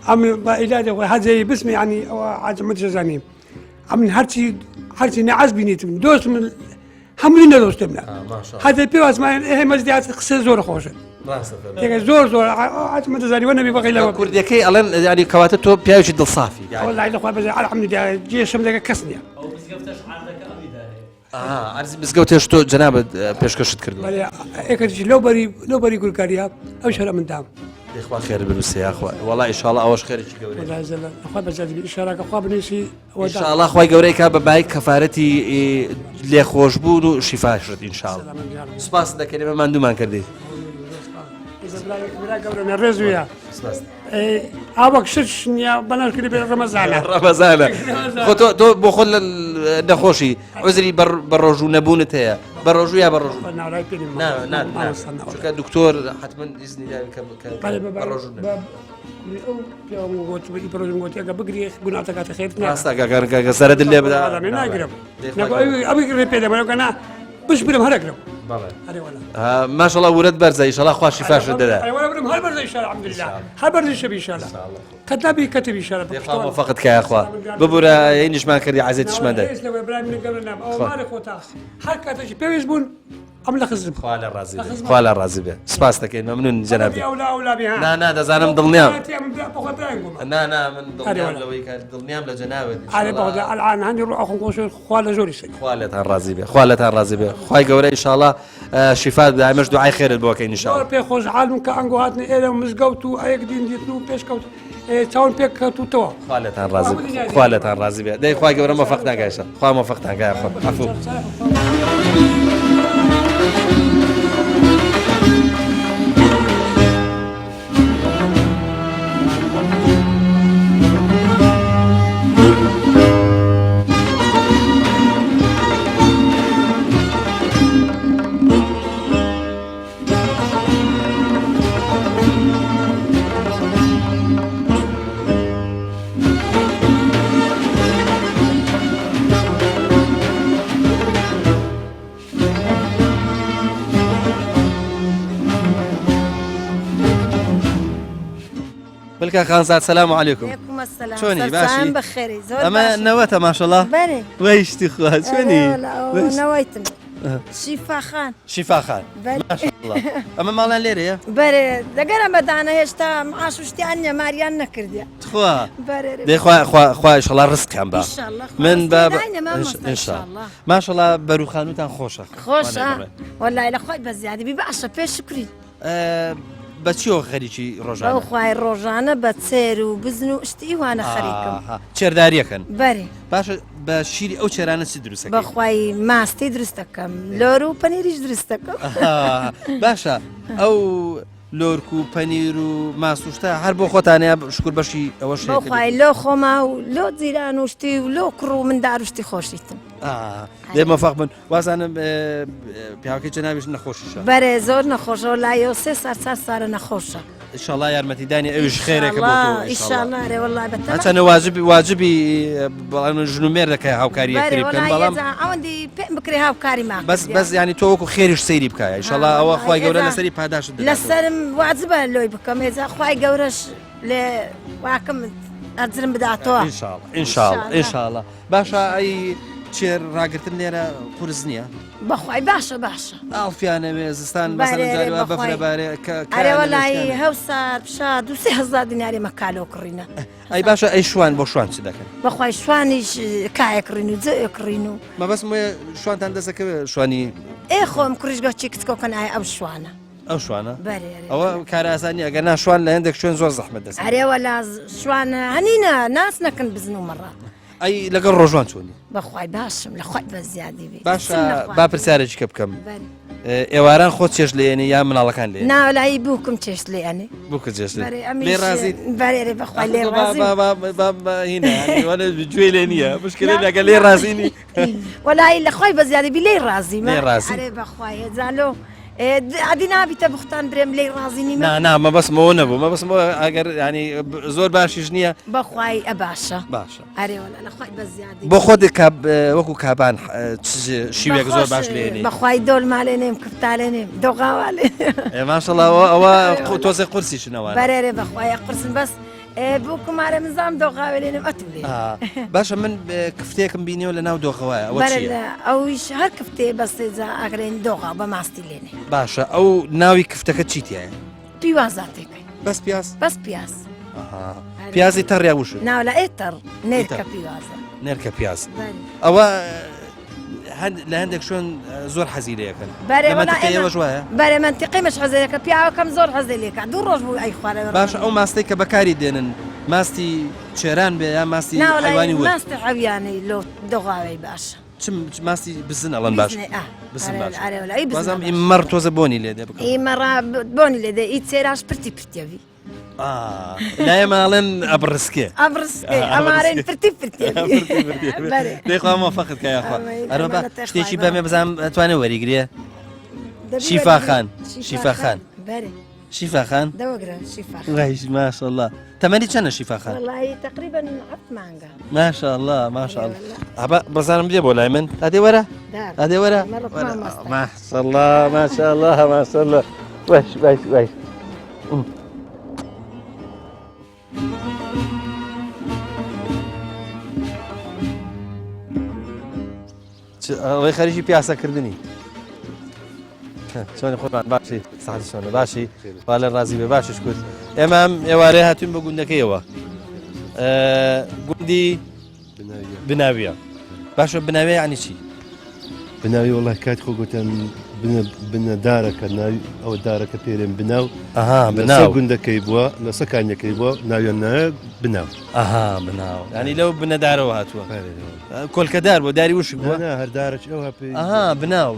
S10: ئەم بەئیلادی حەزەی بسمی عنی ئەوە عاجمەت زانیم ئەمن هەرچی نەعەز بینیتم دۆست من هەمووی نەدۆستە منە هەدە پێ واسمان ئێ مەزدیات قسە زۆر خۆشن زۆر عاجمەت زانیوە نەبی بەقی لەوە
S1: کوردیەکەی ئەڵێن ینی کەواتە تۆ پیاوێکی دڵسافی
S10: وەڵای لەخوا بەزای الحەمدولله جێشم دەکە کەس نییە
S1: عەرزی مزگەوتێش تۆ جەنابەت پێشکەشت کردو
S10: ئێکەشی لەو بەری گورکاریە ئەو شەرە مندام
S1: خوا خێر بنووسێ یاخوا وەڵای ئینشاڵڵا ئەوەش خێرێکی گەورەیە
S10: خوا بەجادبی ئیشارەکە خوا بنووسی
S1: ئینشاڵڵا خوای گەورەی کا بە بای کەفارەتی لێخۆشبوون و شیفاشت ئینشاڵڵا سوپاس دەکەین ئێمە ماندوومان کردی
S10: ڕێزویە ئاوەک شش نییە بەناکردی بێ ڕەمەزانە
S1: تۆ بۆ خۆ نەخۆشی عزری بە ڕۆژوو نەبوونت هەیە بە ڕۆژوو یا بە ڕۆژوو چونکە دکتۆر حتمەن ئیزنی
S10: گوتیەکە بگری گوناتەکاتە خێت
S1: سەرە دل لێ بدا
S10: ناگرم ئەوی پێ دەبەرەوەکەنا بش برم هەرەکرم
S1: ماشەڵڵا ورەت بەرزە ئینشەڵڵا خوا شیفاشت دەدا
S10: هەر بەرزە ئینشاءالله الحەمدولله هەر بەرزی شەبی ئینشاءالله کەتابی کەتبی ئینشاءالله
S1: فقط کە خوا ببورە هینیشمان کردی عەزێتیشمان دەی
S10: هەر کاتێکی پێویست بوون ئەم لە خزم
S1: خوا لە ڕازی بێ سپاس دەکەین مەمنون جەناب نا دەزانم دڵنیام من دڵنیام لە جەنابێت
S10: الان هەندی ڕوو ئەخۆن خۆش خوا لە زۆری سەی
S1: خوا لەتان ڕازی بێ خوای گەورە ئینشاءالله شیفات بدە ئەمەش دوعای خێرت بۆکەین ئینشاءالله
S10: پێ خۆشحاڵم کە ئەنگۆ هاتنە ئێرە مزگەوت و ئەیەک دین دیتن و پێشکەوت چاون پێک کەوتوتەوە
S1: خوا لەتان ڕازی بێ دەی خوای گەورە مەفەق ناگایشە خوا مەفەق ناگایە خۆ عەفو بلکە خانزاد سلام علیکم چۆنی باشی
S3: بەخێری زۆر
S1: ئەمە نەوەتە ماشەڵڵا
S3: بەێ
S1: وەیشتی خوا چۆنی
S3: نەوەیتم شیفاخان
S1: شیفاخان ئەمە ماڵیان لێرەیە
S3: بەرێ دەگەرە بەدانە هێشتا معاش شتیان نیە ماریان نەکردی
S1: خوا
S3: بەرێ
S1: دێخوا شڵا ڕستکان بە من بە ماشەڵا بەروخانوتان خۆشە
S3: خۆشە وەلای لە خۆی بە زیادی باشە پێش شکرین
S1: بە چیەوە خەریکی ڕۆژانە
S3: ئەو خوای ڕۆژانە بە چێر و بزن و شتی وانە خەریکم
S1: چێرداریەکەن
S3: بەرێ
S1: باشە بە شیری ئەو چێرانە چی دروستەکە
S3: بەخوای ماستی دروست دەکەم لۆر و پەنیریش دروست دەکەم
S1: باشە ئەو لۆرک و پەنیر و ماسوشتا هەر بۆ خۆتانەیە شکر بەشی ئەوەش
S3: بەخوای لۆ خۆما و لۆ جیران و شتی و لۆ کوڕ و مندار و شتی خۆشیتم
S1: دێمەفاق بن وازانم پیاوەکەی چ ناویش نەخۆشیشە
S3: بەرێ زۆر نەخۆشەوە لایەوە 3 سار 4 سارە نەخۆشە
S1: ئینشاڵڵا یارمەتیدانی ئەوش خێرێکە بۆ
S3: ئیشاڵڵا رێ وەڵای بەتەمەن
S1: هەچەنە واجبی بەڵام ژن و مێر دەکەی هاوکاریەکەی بکەن بەڵام
S3: ئەوەندی پێم بکرێ هاوکاری ما
S1: بەس ینی تۆ وەکو خێریش سەیری بکایە ئینشاڵڵا ئەوە خوای گەورە لەسەری پاداشت
S3: لەسرم واجبە لۆی بکەم هێزا خوای گەورەش لێ واکەم ئەجرم بداتەوە
S1: ئینشاڵڵا باشە ئەی چێر ڕاگرتن لێرە قورس نییە
S3: بەخوای باشە
S1: ئاڵفیانەوێ زستان بەسەرجاریوە بەفرەبارێ
S3: ئەرێوە لای هەوسار پشا 2,000 دیناری مەکالۆ کڕینە
S1: ئەی باشە ئەی شوان بۆ شوان چ دەکەن
S3: بەخوای شوانیش کایەکڕین و جەکڕین و
S1: مەبەست شوانتان دەسەکەوێ شوانی
S3: ئێ خۆم کوڕژگەچی کچکۆکەن ئای ئەو شوانە
S1: ئەو شوانە ئەوە کاراسانی ئەگەر ناشوان لە هەندێک شوێن زۆر زەحمەت دەست
S3: ئەرێوە لا شوانە هەنینە ناس نەکەن بزن و مەڕات
S1: ئەی لەگەڵ ڕۆژوان چۆنی
S3: بەخوای باشم لە خۆی بە زیادی بێ
S1: باشە با پرسیارێکی کە بکەم ئێواران خۆت چێش لێنی یا مناڵەکان لێ
S3: ناولایی بووکم چێش لێنێ
S1: بووکە چێش لێ ڕازی
S3: بەرێ بەخوای لێ ڕازی
S1: گوێ لێ نییە مشکلێ لەگە لێ ڕازینی
S3: وەلای لە خۆی بە زیادی بی لێ ڕازی ئەرێ بەخوای زالۆ عادی نابیتە بختان برێم لێ ڕازینی
S1: نا مەبەسمەوە نەبوو مەبەسمەوە ئەگەر ینی زۆر باشیش نییە
S3: بەخوای باشە
S1: باشە
S3: ئەرێوەلا لە خۆی بە زیادی
S1: بۆ خۆت وەکو کابان شیوێک زۆر باش لێنی
S3: بەخوای دۆڵ مالێنێم کفتالێنێم دۆغاوالێ
S1: ماشەڵڵا ئەوە تۆزێ قورسی شنەوە
S3: بەرێرێ بەخوای قرسن بەس بۆ کومارە منزام دۆغاوێ لێنم ئەتولێ
S1: باشە من کفتێکم بینیەوە لە ناو دۆخەوەیە
S3: ئەویش هەر کفتێ بەستێجا ئەگرێن دۆغا بە ماستی لێنێ
S1: باشە ئەو ناوی کفتەکە چیتیایە
S3: پیوازاتێکەکەی
S1: بەس پیاز پیازی تەڕیا وش
S3: ناو لە ئێتەر نێرکە پیوازە
S1: نێرکە پیاز ئەوە لە هەندێک شوێن زۆر حەزیرەکەن
S3: بەرێوە وایە بەرێ منتیقیمەش حەزەکە پیاوەکەم زۆر حەزێکە دوو ڕۆژ بوو ئەی خوارە
S1: باش ئەو ماستەی کە بەکاری دێنن ماستی چێران بێ یا ماستی حیوانی وە
S3: ماستی حەویانەی لۆ دۆغاوەی باشە
S1: ماستی بزن ئەڵەن باش بازم
S3: بزن
S1: مەڕ تۆزە بۆنی لێدە بکە
S3: ئیمەڕا بۆنی لێدە ئی چێراش پرتی پرتێوی
S1: لایەماڵێن ئەبڕسکێ
S3: ئەمارێن پرتی
S1: دەیخوا فەقت کە یاخوا ئەرە شتێکی بەمێ بزانام ئەتوانێت وەریگرێ شیفاخان شیفاخان ماشەڵڵا تەمەنی چەندە شیفاخان
S3: تقریبا مانگە
S1: ماشەڵڵا بەزانم بێ بۆ لای من ئادێ وەرە ماشەڵڵا باش ئەوەی خەریکی پیاسەکردنی چۆنی خۆمان باشی ساحتی چۆنە باشی با لە ڕازی بێ باشش کرد ئێمە ئێوارەیە هاتوین بە گوندەکەیەوە گوندی بناویە باشە بناوێ ینی چی؟
S11: بناوی وڵای کات خۆ گوتن بنە دارەکە ناوی ئەو دارەکە پێرێن بناو
S1: بناو
S11: گوندەکەی بووە لە سەکانیەکەی بووە ناویان نایە بناو
S1: بناو ینی لەو بنەدارەوە هاتووە کۆلکەدار بۆ داری وشک بووە
S11: هەردارەی ئەو هەپی
S1: بناو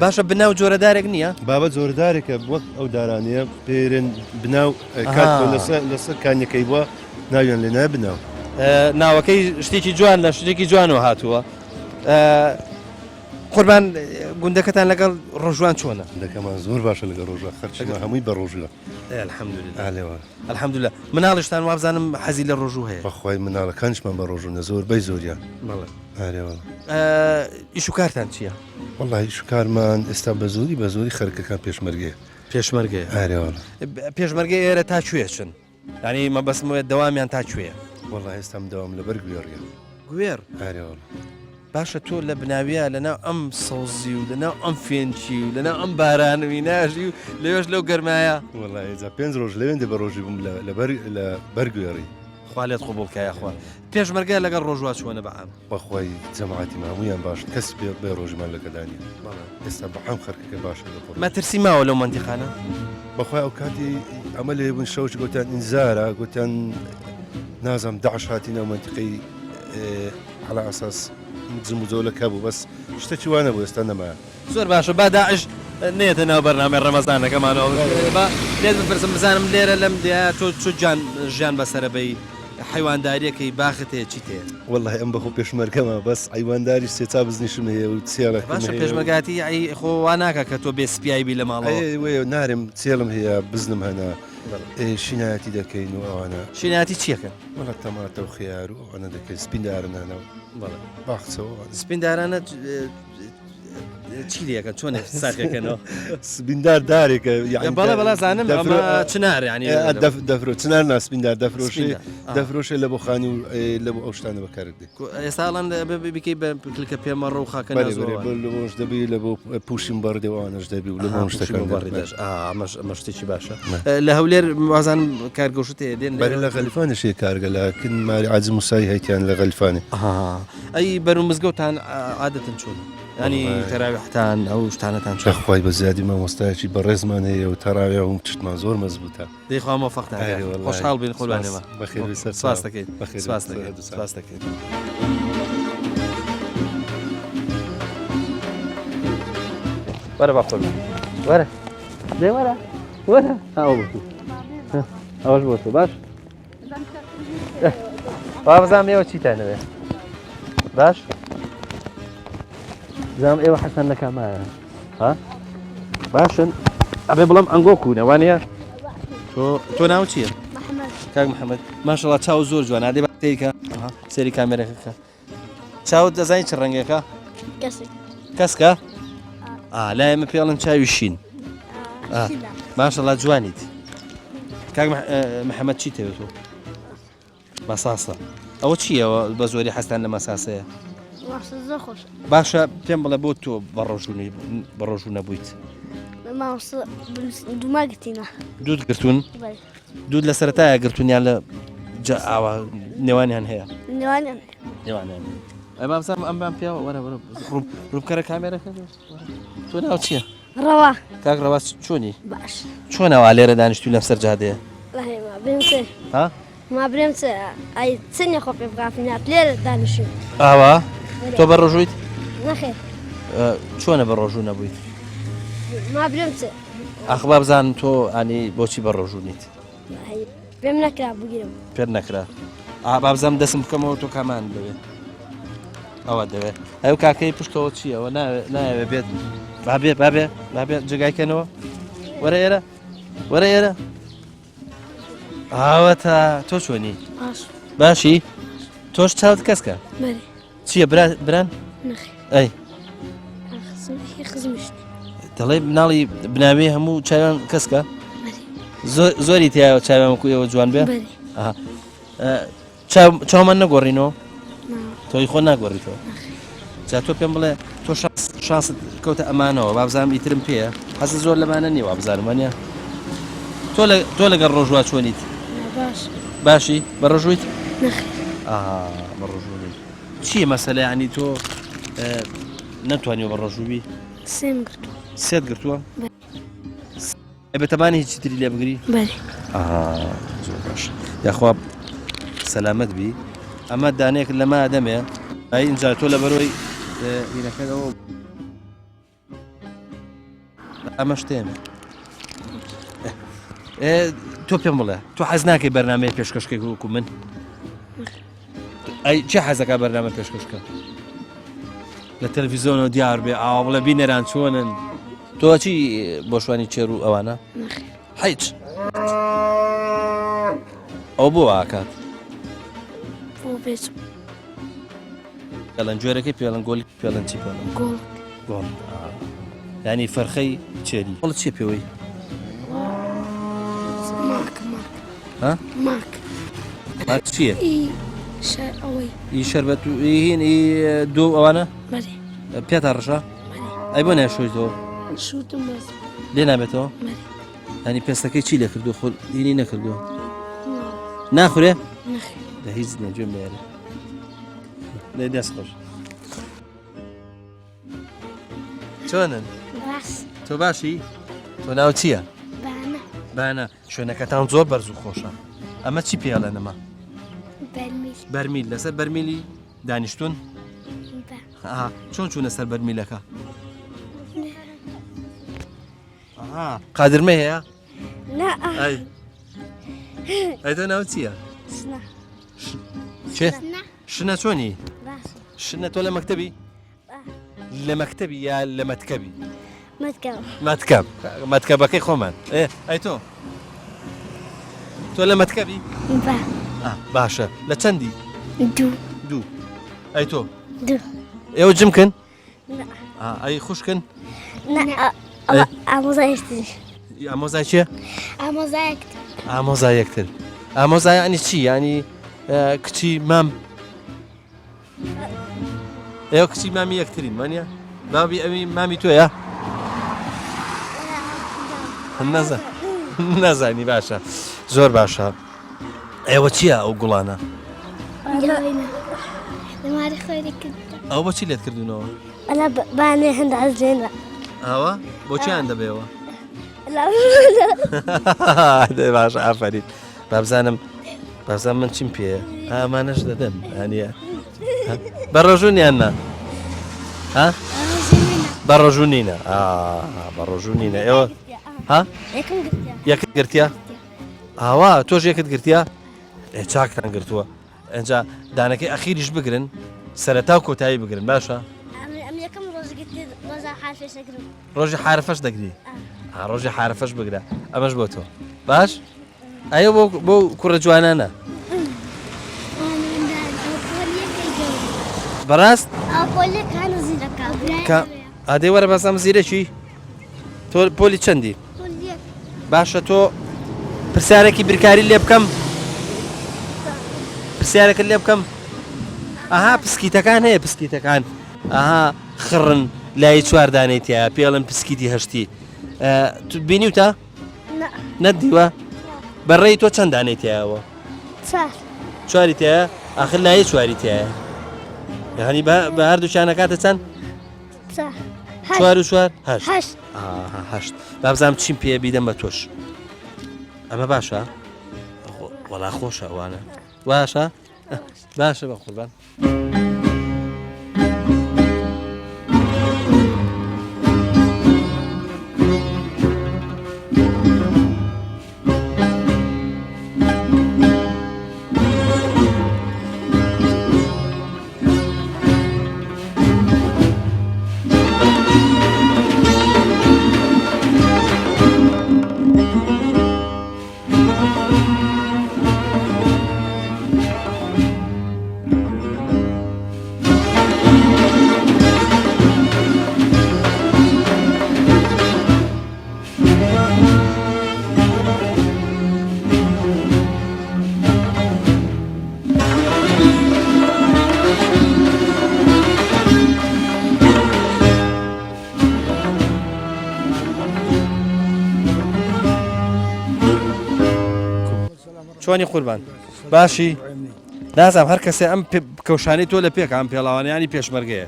S1: باشە بناو جۆرەدارێک نییە
S11: بابەت زۆردارێکە وەک ئەو دارانەیە پێرێن بناو کات لە سەرکانیەکەی بووە ناویان لێ نایە بناو
S1: ناوەکەی شتێکی جوان لە شتێکی جوانەوە هاتووە قوربان گوندەکەتان لەگەڵ ڕۆژوان چۆنە؟
S11: گوندەکەمان زۆر باشە لەگەڵ ڕۆژە خەرچمە هەمووی بە ڕۆژلە
S1: الحەمدوللا مناڵشتان وابزانم حەزی لە ڕۆژوو هەیە
S11: بەخوای مناڵەکانشمان بە ڕۆژونە زۆر بەی زۆریان
S1: ئیش و کارتان چییە؟
S11: وەڵی ئیش و کارمان ئێستا بە زۆری خەرکەکان پێشمەرگێ
S1: پێشمەرگەی ئێرە تا کوێچن ینی مەبەسمەوە دەوامیان تا کوێە؟
S11: وەڵی ئێستام دەوام لەبەر گوێڕگە
S1: گوێر باشە تۆ لە بناویە لەناو ئەم سەوزی و لەناو ئەم فێنچی و لەناو ئەم بارانوی ناژی و لەوێش لەو گەرمایە
S11: وڵی جا 5 ڕۆژ لەوێن دە بە ڕۆژی بووم لە بەرگوێڕی
S1: خوا لێت خۆ بۆکایەخوا پێشمەرگە لەگەڵ ڕۆژوا چۆنە بەعام
S11: بەخوای جەماعەتی مامویان باش کەس بێ ڕۆژمان لەگەدانی ئێستا بە ئەم خەرکەکە باشە لە
S1: مەترسی ماوە لەو منتیخانە
S11: بەخوای ئەو کاتی ئەمە لێ بوون شەوش گوتیان ئینزارە گوتیان نازم داعش هاتینە منتیقی على ئاساس جم و جۆلەکە بوو بەس شتێکی وانە بوو ئێستا نەما
S1: زۆر باشە با داعش نێتە ناو بەرنامەی ڕەمەزانەکەمانەوە لێت بپرسم بزانم لێرە لەم دیا تۆ چ ژیان بەسەرەبەی حیوانداریەکەی باخت هەیە چیت هەیە
S11: والله ئەم بەخۆ پێشمەرگەمە بەس ئەیوانداری سێچا بزنیشم هەیە و چێڵەکەم
S1: باشە پێشمەرگاتی ئەی خۆ ناکە کە تۆ بێ سپیایبی لە ماڵەوە
S11: وێ نارم چێڵم هەیە بزنم هەنا شینایەتی دەکەین و ئەوانە
S1: شینایەتی چیەکەن
S11: وڵە تەماتە و خیار و ئەوانە دەکەین سپیندارنانەوە باخچەوە
S1: سپیندارانە چی دیەکە چۆنێ ساکەکەنەوە
S11: سبیندار دارێکە
S1: بەڵێ بەڵا زانم ئەمە چنار ینی
S11: دەفرۆ چنار ناسپیندار دەفرۆشێ لە بۆ خانی و لە بۆ ئەو شتانە بەکاردێ
S1: ئێستاڵان بکەی بە کلکە پێمە ڕۆ خاکە
S11: لەش دەبی لە بۆ پوشین بەردەوانش دەبی و لە بۆ شتەکان
S1: بەڕێداش ئەمە شتێکی باشە لە هەولێر وازان کارگەشت هەیە دێن
S11: بەرە لە غەلیفانشێ کارگە لەکن ماری عاجز موسایی هەیتیان لە غەلیفانێ
S1: ئەی بەرو مزگەوتان عادەتن چۆن ینی تەراویحتان ئەو شتانەتان چۆن
S11: خۆی بە زیادی مامۆستایەکی بەڕێزمان هەیە و تەراوی و چتمان زۆر مەزبووتە
S1: دەیخوا مۆفەقتان خۆشحاڵ بین خۆلوانێمە
S11: بەخێر
S1: سپاس دەکەیت سپاس دەکەیت وەرە باخۆ وەرە دێ وەرە ئەوەش بۆ تۆ باش با بزانم ئێوە چیتانەوێ باش زانم ئێوە حەسەن لە کامایە ها باشن ئەبێ بڵم ئەنگۆ کوونە وانە تۆ ناو چییە؟ کاک محەممەد ماشەڵڵا چاو زۆر جوانە دێ بەتێکە سێری کامێرەکەکە چاوت دەزانی چ ڕەنگێکە؟ کەسکە؟ لای ئێمە پێڵن چاوی شین ماشەڵڵا جوانیت کاک محەممەد چی تەوێت تۆ؟ مەساسە ئەوە چییەوە بە زۆری حەستان لە مەساسەیە؟ باشە پێم بڵێ بۆ تۆ بەڕۆژوو نەبوویت
S12: دوماگرتینە
S1: دوود گرتوون دوود لە سەرەتایە گرتوونیان لە نێوانیان هەیە نێوانیان ئەمە بزانم ئەم بام پێوە وەرە ڕووبکەرە کامێرەکە تۆ ناو چییە؟
S12: ڕەوا
S1: کاک ڕەوا چۆنی؟
S12: باش
S1: چۆنەوە لێرە دانیشتوی لەم سەر جادەیە؟ ها؟
S12: ما برێم ئەی چنی خۆ پێ بگافنات لێرە دانیشت
S1: ئاوا تۆ بە ڕۆژوویت؟
S12: نەخێر
S1: چۆنە بە ڕۆژوو نەبوویت؟
S12: ما برێم
S1: ئەخبا بزانم تۆ ئانی بۆچی بە ڕۆژوو نیت؟
S12: پێم نەکرا بگیرم
S1: پێر نەکرا با بزانم دەسم بکەمەوە تۆ کامان دەوێت ئەوە دەوێت ئەو کاکەی پشتەوە چییەوە نایەوێ بێت بابێ جگایکەنەوە وەرە ئێرە وەرە ئێرە ئاوە تا تۆ چۆنی؟ باشی تۆش چاوت کەسکە؟ چییە بران؟ ئەی دەڵێ مناڵی بناوێ هەموو چاویان کەسکە؟ زۆری تایە چاویانکو ئێوە جوان بێ؟ چاومان نەگۆڕینەوە؟ تۆی خۆ ناگۆڕیتەوە؟ جا تۆ پێم بڵێ تۆ شانست کەوتە ئەمانەوە با بزانم ئیترم پێیە حەزت زۆر لەمانە نییە وا بزانم وانە تۆ لەگەڵ ڕۆژوا چۆنیت؟ باشی بە ڕۆژوویت؟ بە ڕۆژووی چییە مەسەلە ینی تۆ نەتوانیوە بە ڕۆژووی؟ سێت گرتووە؟ بێتەبانی هیچی تری لێ بگری؟ زۆر باش یاخوا سەلامەت بی ئەمە دانەیەک لەما دەمێ ئەی ئینجا تۆ لە بەرۆی هینەکەەوە ئەمە شتێمە تۆ پێم بڵێ تۆ حەز ناکەی بەرنامەیە پێشکەشکەی وەکو من ئەی چه حەزەکە بەرنامە پێشکەشکە لە تەلەڤیزیۆنەوە دیار بێ ئاوا بڵێ بینەران چۆنن تۆ چی بۆشوانی چێر و ئەوانە هیچ ئەو بۆ ئاکات پێڵەن جۆرەکەی پێڵەن گۆلی پێڵەن چی پێڵەن گۆڵ ینی فەرخەی چێری وڵ چی پێوەی ماک چییە؟
S12: ئەوەی
S1: ئی شەربەت و هین ئی دوو ئەوانە
S12: بەێ
S1: پێتا ڕژە ئەی بۆ ناشۆیتەوە
S12: شوتم بەس
S1: لێ نابێتەوە ینی پێستەکەی چی لێ کردو خۆ هینی نەکردووە ناخورێ لە هیچ نیە گوێم بێرە لێ دەست خۆش چۆنن
S12: باس
S1: تۆ باشی تۆ ناو چییە
S12: بانە
S1: بانە شوێنەکەتان زۆر بەرز و خۆشە ئەمە چی پێڵێنەمە
S12: بەرمیل
S1: بەرمیل لەسەر بەرمیلی دانیشتون چۆن چوونە سەر بەرمیلەکە قادرمە هەیە ئەی تۆ ناو چییە چێ شنە چۆنی شنە تۆ لە مەکتەبی لە مەکتەبی یا لە مەتکەبی مەتکەب مەتکەبەکەی خۆمان ئەی تۆ تۆ لە مەتکەبی باشە لە چەندی دوو ئەی تۆ ئێوە جمکن ئەی خوشکن ئامۆزای چیە ئامۆزایەکتر ئامۆزای ینی چی ینی کچی مام ئێوە کچی مامی یەکترین وانە بابی ئەوی مامی تۆیە نازانی باشە زۆر باشە ئێوە چییە ئەو گوڵانە ئەو بۆچی لێت کردوونەوە
S12: بانێ هەند حەزێنە
S1: ئەوە بۆچیان دەبێەوە باشە ئافرین بابزانم من چیم پێەیە ئامانەش دەدەم هەنیە بە ڕۆژوونیان نا بە ڕۆژوونینە بە ڕۆژوونینە ئێوە یەکت گرتیا ئاوا تۆش یەکت گرتیا چاکتان گرتووە ئەجا دانەکەی ئەخیریش بگرن سەرەتا و کۆتایی بگرن باشە ڕۆژی حارفەش دەگری ڕۆژی حارفەش بگرە ئەمەش بۆ تۆ باش ئەیە بۆ کوڕە جوانانە بەڕاست ئادەی وەرە بەسەم زیرەکی تۆ پۆلی چەندی باشە تۆ پرسیارێکی برکاری لێ بکەم پرسیارێکت لێ بکەم ئاها پسکیتەکان هەیە پسکیتەکان ئاها خڕن لای چواردانەی تایە پێڵم پسکیتی هەشتی تو بینیوتە نەدیوە بەڕێی تۆ چەند دانەی تایەوە چواری تایە ئاخر لایە چواری تایە یعنی بە هەردووچیانە کاتە چەند چوار و چوار هەشت بابزانم چیم پێ بیدەم بە تۆش ئەمە باشە وەڵا خۆشە ئەوانە باشە باشە بە قوربان چۆنی قوربان باشی نازام هەر کەسێ ئەم کەوشانی تۆ لە پێک ئەم پێڵاوانیانی پێشمەرگەیە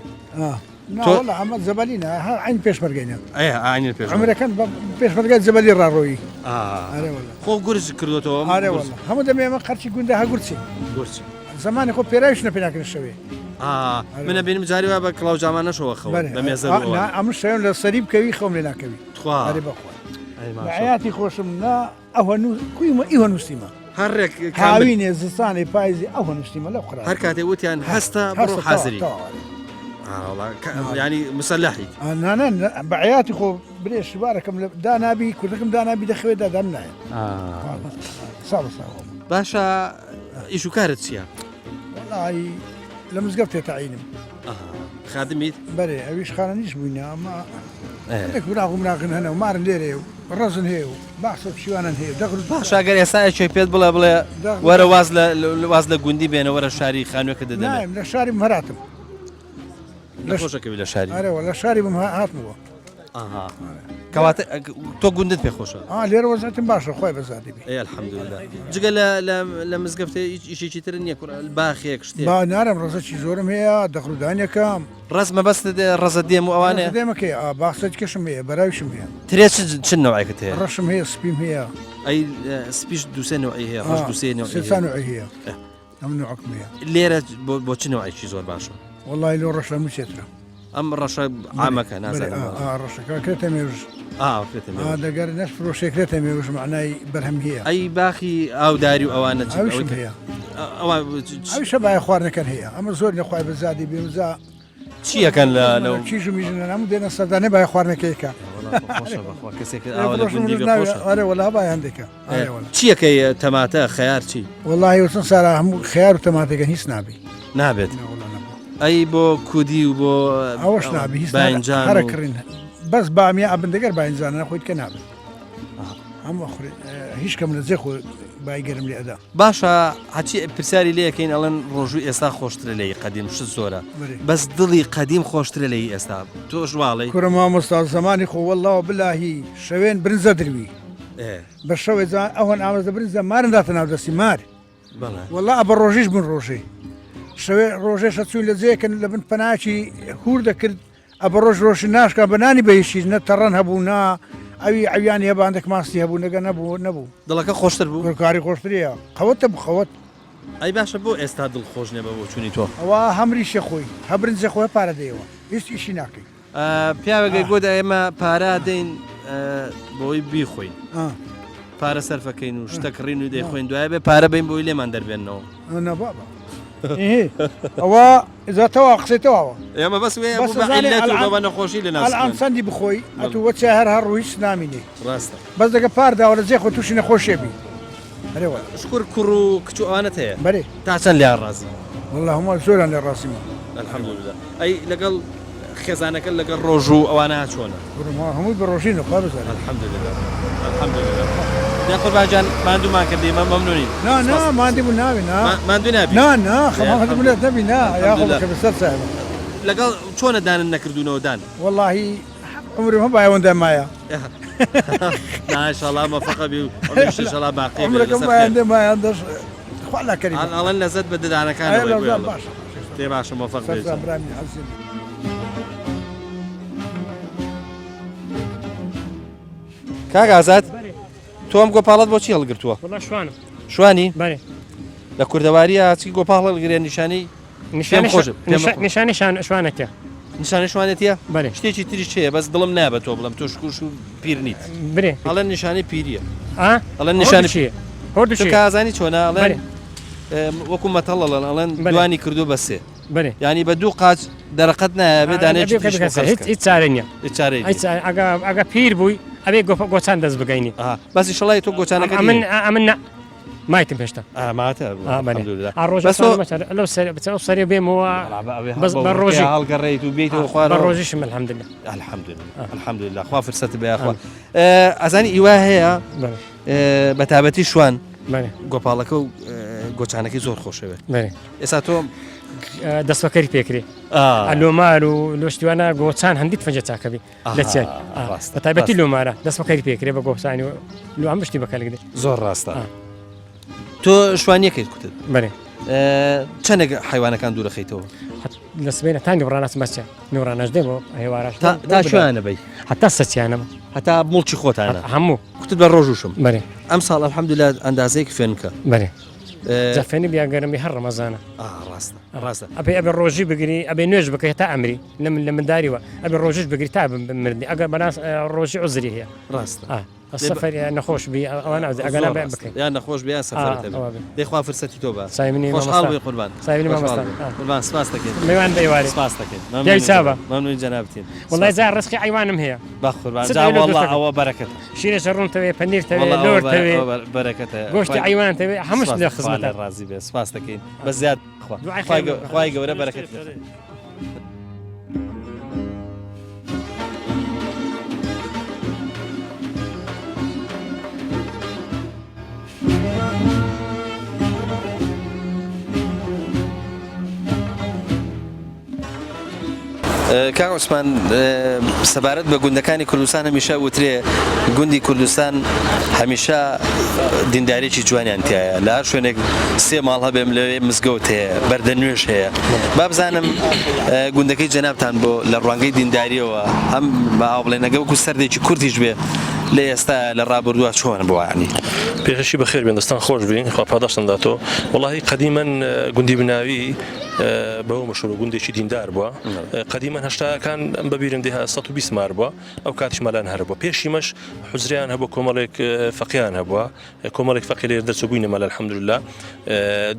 S10: ئەمە زەبەلینە عین پێشمەرگەینە
S1: ئاین
S10: ئەمریکان پێشمەرگای زەبەلی ڕاڕۆیی
S1: خۆ گورج کردوەوە
S10: هەموو دەمێ ئەمە قەرچی گوندە هەگورچی زمانی خۆ پێراویش نە پێناکرد شەوێ
S1: منە بینم جاری وا بە کڵاو جامانەشەوە خەوە بە مێزە
S10: ئەم شەوێن لە سەری بکەوی خەوم لێ ناکەوی حیاتی خۆشم نا ئەوە کویمە ئیوە نووسیمە
S1: هەرێک
S10: هاوینێ زستانی پایزی ئەوە نووسیمە لە قڕ
S1: هەر کاتێ وتیان هەستە بڕۆ حازری ینی مسلحی
S10: بەعیاتی خۆ برێ شوارەکەم لە دانابی کوردەکەم دانابی دەخوێت دادام نایە
S1: باشە ئیش و کارت چییە؟
S10: لە مزگەوت تێتەعینم
S1: خادمیت؟
S10: بەێ ئەویش خانە نیش بووینە ئەمە براغ و مراغن هەنە و مارن لێرێ و
S9: ڕزن هەیە و باسە پشیوانان هەیە دەغل
S1: شاگەر ئێستا ئەچێ پێت بڵێ بڵێ وەرە واز لە گوندی بێنە وەرە شاری خانوێکە دەدەن
S9: نایم لە شاری هەراتم
S1: خۆشەکەوی لە شاری
S9: ئەرەوە لە شاری بم هاتمەوە
S1: کەواتە تۆ گوندت پێ خۆشە
S9: لێرە وەزاتم باشە خۆی بەزادی بێ
S1: الحەمدوللا جگە لە مزگەفتە ئیشێکی تر نییە باخێک شتێ
S9: با نارم ڕزەکی زۆرم هەیە دەخلودانیەکەم
S1: ڕزمە بەست ڕزە دێم و ئەوانەیە
S9: دێمەکەی باخسەت کەشم هەیە بەراویشم هەیە
S1: ترێ چ نەوەیەکەت هەیە
S9: ڕەشم هەیە سپیم هەیە
S1: ئەی سپیش دووسێ نەوەی هەیە ڕەش دووسێ
S9: نەوەی هەیە ئەم نوعکم هەیە
S1: لێرە بۆ چ نەوەیەکی زۆر باشە
S9: وڵی لۆ ڕەش لە موچێترە
S1: ئەم ڕەشە عامەکە نازانم
S9: ڕەشەکە کرێتە مێژ دەگەر نەش فرۆشێکرێتە مێوش معنای بەرهەم هەیە
S1: ئەی باخی ئاوداری و ئەوانە
S9: هەیە ئەویشە باە خواردنەکەن هەیە ئەمە زۆر نەخوای بەزادی بێمزا
S1: چیەکەن لە
S9: چیژ و میژنە هەموو دێنە سەردانێ باە خواردنەکەیکە وەلا باە هەندێکە
S1: چیەکەی تەماتە خەیار چی
S9: وڵی وچن سارا هەموو خیار و تەماتەکە هیچ نابی
S1: نابێت ئەی بۆ کودی و بۆ
S9: ئەوەش نابی هەرەکردین بەس بامیە ئەبندەگەر باینجانە خۆیت کە نابێت هەموو هیچ کەم لە جێ خۆ بایگەرم لێ ئەدا
S1: باشە هەچی پرسیاری لەکەین ئەڵەن ڕۆژوو ئێستا خۆشترە لەی قەدیم ش زۆرە بەس دڵی قەدیم خۆشترە لەی ئێستا تۆ ژواڵی
S9: کوڕە مامۆستا زمانی خۆوەڵەوە بلاهی شەوێن برنجە دروی بە شەوێ ئەوەن ئامەزە برنجە مارنداتە ناودەستی مار وەڵا ئە بە ڕۆژیش بن ڕۆژەی شەوێ ڕۆژێشە چوون لە جێکن لە بن پەناچی هور دەکرد ئە بە ڕۆژ ڕۆژی ناشکە بەنانی بەیشی نە تەڕەن هەبوو نا ئەوی ئەویانی هەباندێک ماستی هەبوو نەگە نەبوو
S1: دڵەکە خۆشتر بوو
S9: کاری خۆشتریە خەوەتە بخەوت
S1: ئەی باشە بۆ ئێستا دڵ خۆش نێ بە بۆ چوونی تۆ
S9: ئەوە هەمریشە خۆی هەبرنجە خۆی پارە دەیەوە هیچ ئیشی ناکەی
S1: پیاوەگەی گۆدا ئێمە پارە دەین بۆی بیخۆین پارە سەرفەکەین و شتەکڕین و دەیخۆین دوایە بێ پارە بین بۆی لێمان دەربێنەوە
S9: نەبابە ئەوە ئزاتەوە قسەیتەوە
S1: ئێمە بەس بە نەخۆشی لە
S9: ئەم سندی بخۆی ئەتو وەچ هەر هەڕووی نامینێ
S1: ڕاستە
S9: بەس دەگە پارداوە لە جێ خۆ تووشی نەخۆشێبی
S1: شکر کوڕ و کچ ئەوانت هەیە
S9: بەێ
S1: تا چەند لیان ڕازی
S9: والله هەموو زۆران لێ ڕاستیمە
S1: الحەمدوللا ئەی لەگەڵ خێزانەکە لەگەڵ ڕۆژ و ئەوانە چۆنە
S9: هەمووی بە ڕۆژین و خوا بزانێت
S1: الحەمدوللا قوربانجان ماندوومان کردی مە مەمنونین
S9: نا مادی بوو ناوی
S1: ماندوو نابی
S9: خەماخەت بولێت نەبی نا یاخۆ بەسەر سایە
S1: لەگەڵ چۆنە دانن نەکردوونەوە دان
S9: واللهی عمرم هەم بایەوەندە مایە
S1: ناشەڵا مەفەقە بی و شەڵا باقی
S9: عمرەکەم بایەندە مایان دەش خوا لەکەری
S1: ئەڵەن لەزەت بە ددانەکانەوەی تێ باشە مەفەق بێت کاک ئازاد تۆ ئەم گۆپاڵەت بۆچی هەڵگرتووە شوانی لە کوردەواریە چی گۆپاڵ هەڵگرێن نیشانەی
S6: نیشانی شوانەکە
S1: نیشانە شوانێتە شتێکی تریش هەیە بەس دڵم نابێت تۆ بڵم تۆ شکوش و پیر نیت
S6: برێ
S1: ئەڵەن نیشانەی پیریە
S6: ئەڵەن
S1: نیشانشیە کازانی چۆنا ئەڵێن وەکو مەتەڵەڵەن ئەڵەن دوانی کردو بەسێ ینی بە دوو قاچ دەرەقەت نایە دانێت
S6: هیچ چارە نیە ئەگە پیر بووی ئەبێ گۆچان دەست بگەینی
S1: بەسی شڵی تۆ گۆچانەکە
S6: ئەمن مایتم پێشتا لەو سەری بێمەوە بە ڕۆژی
S1: هەڵگەڕێیت و بێتەوە خوارد
S6: بە ڕۆژیشم
S1: الحەمدوللا خوا فرسەت بەیاخوا ئەزانی ئیوا هەیە بە تابەتی شوان گۆپاڵەکە و گۆچانەکەی زۆر خۆشەوێت ئێستا تۆ
S6: دەستەکەری پێکرێ ئەلۆمار و لۆشتیوانە گۆچان هەندیت فەنجە چاکەبی لە چای بە تایبەتی لۆمارە دەستەکەری پێکرێ بە گۆچانی و لۆ ئەم شتی بەکارگرێت
S1: زۆر ڕاستە تۆ شوانیەکەیت کوتت
S6: بەێ
S1: چەندێک حیوانەکان دوورەخەیتەوە
S6: لە سبێنە تا نیوڕاناس مەچە نیوڕانەش دێ بۆ هێوارش
S1: تا شوانە بی
S6: هەتا سەچیانەمە
S1: هەتا مڵکی خۆتانە
S6: هەموو
S1: کوتت بە ڕۆژوشم
S6: بەێ
S1: ئەم ساڵ الحەمدوللا ئەندازەیەک فێنکە
S6: بەێ جافێنی بیاگەرمی هەر ڕەمەزانە
S1: ڕاستە
S6: ئەبێ ئەبێ ڕۆژی بگری ئەبێ نوێژ بکەی تا ئەمری لە منداریوە ئەبێ ڕۆژش بگری تا بمردی ئەگەر بەناس ڕۆژی عزری هەیە
S1: ڕاستە
S6: سەفەر نەخۆش بی ئەوانە ئەگەنا بکەین
S1: یان نەخۆش بیان سەفەر دەیخوا فرسەتی تۆ بە
S6: سایمنی
S1: خۆشحاڵ بێ قوربان
S6: سایمنی مامۆستا
S1: قوربان سپاس دەکەین
S6: میوان بەیواری
S1: سپاس دەکەین
S6: دەی چاوە
S1: مەمنوون جەنابەتین
S6: وڵای جا ڕسقی عیوانم هەیە
S1: با قوربان جا والله ئەوە بەرەکەت
S6: شیرە ڕوونتەوێ پەنیرتەوێ لۆرتەوێ
S1: بەرەکەتە
S6: گۆشتی عیوانتەوێ هەمووش لە خزمەتە
S1: ڕازی بێ سپاس دەکەین بە زیاد خوای گەورە بەرەکەت کاک عوسمان سەبارەت بە گوندەکانی کوردستان هەمیشە وترێ گوندی کوردستان هەمیشە دیندارێکی جوانیان تایە لە هەر شوێنێک سێ ماڵ هەبێم لەوێ مزگەوت هەیە بەردە نوێژ هەیە با بزانم گوندەکەی جەنابتان بۆ لە ڕوانگەی دینداریەوە هەم باو بڵێنەگە وەکو سەردێکی کوردیش بێ لە ئێستا لە ڕابردووە چۆن بووانی
S13: پێشی بەخێر بێن دەستان خۆش بین خوا پاداشتنداتۆ وڵی قەدیمەن گوندی بناوی بەەوە مەشهور گوندێکی دیندار بووە قەدیمەن هەشتاکان بەبیرم دێها 120 مار بووە ئەو کاتیش مەلان هەر بووە پێشیمەش حوزریان هەبوو کۆمەڵێک فەقییان هەبووە کۆمەڵێک فەقی لێر دەرچبووینە مەلە الحەمدوللا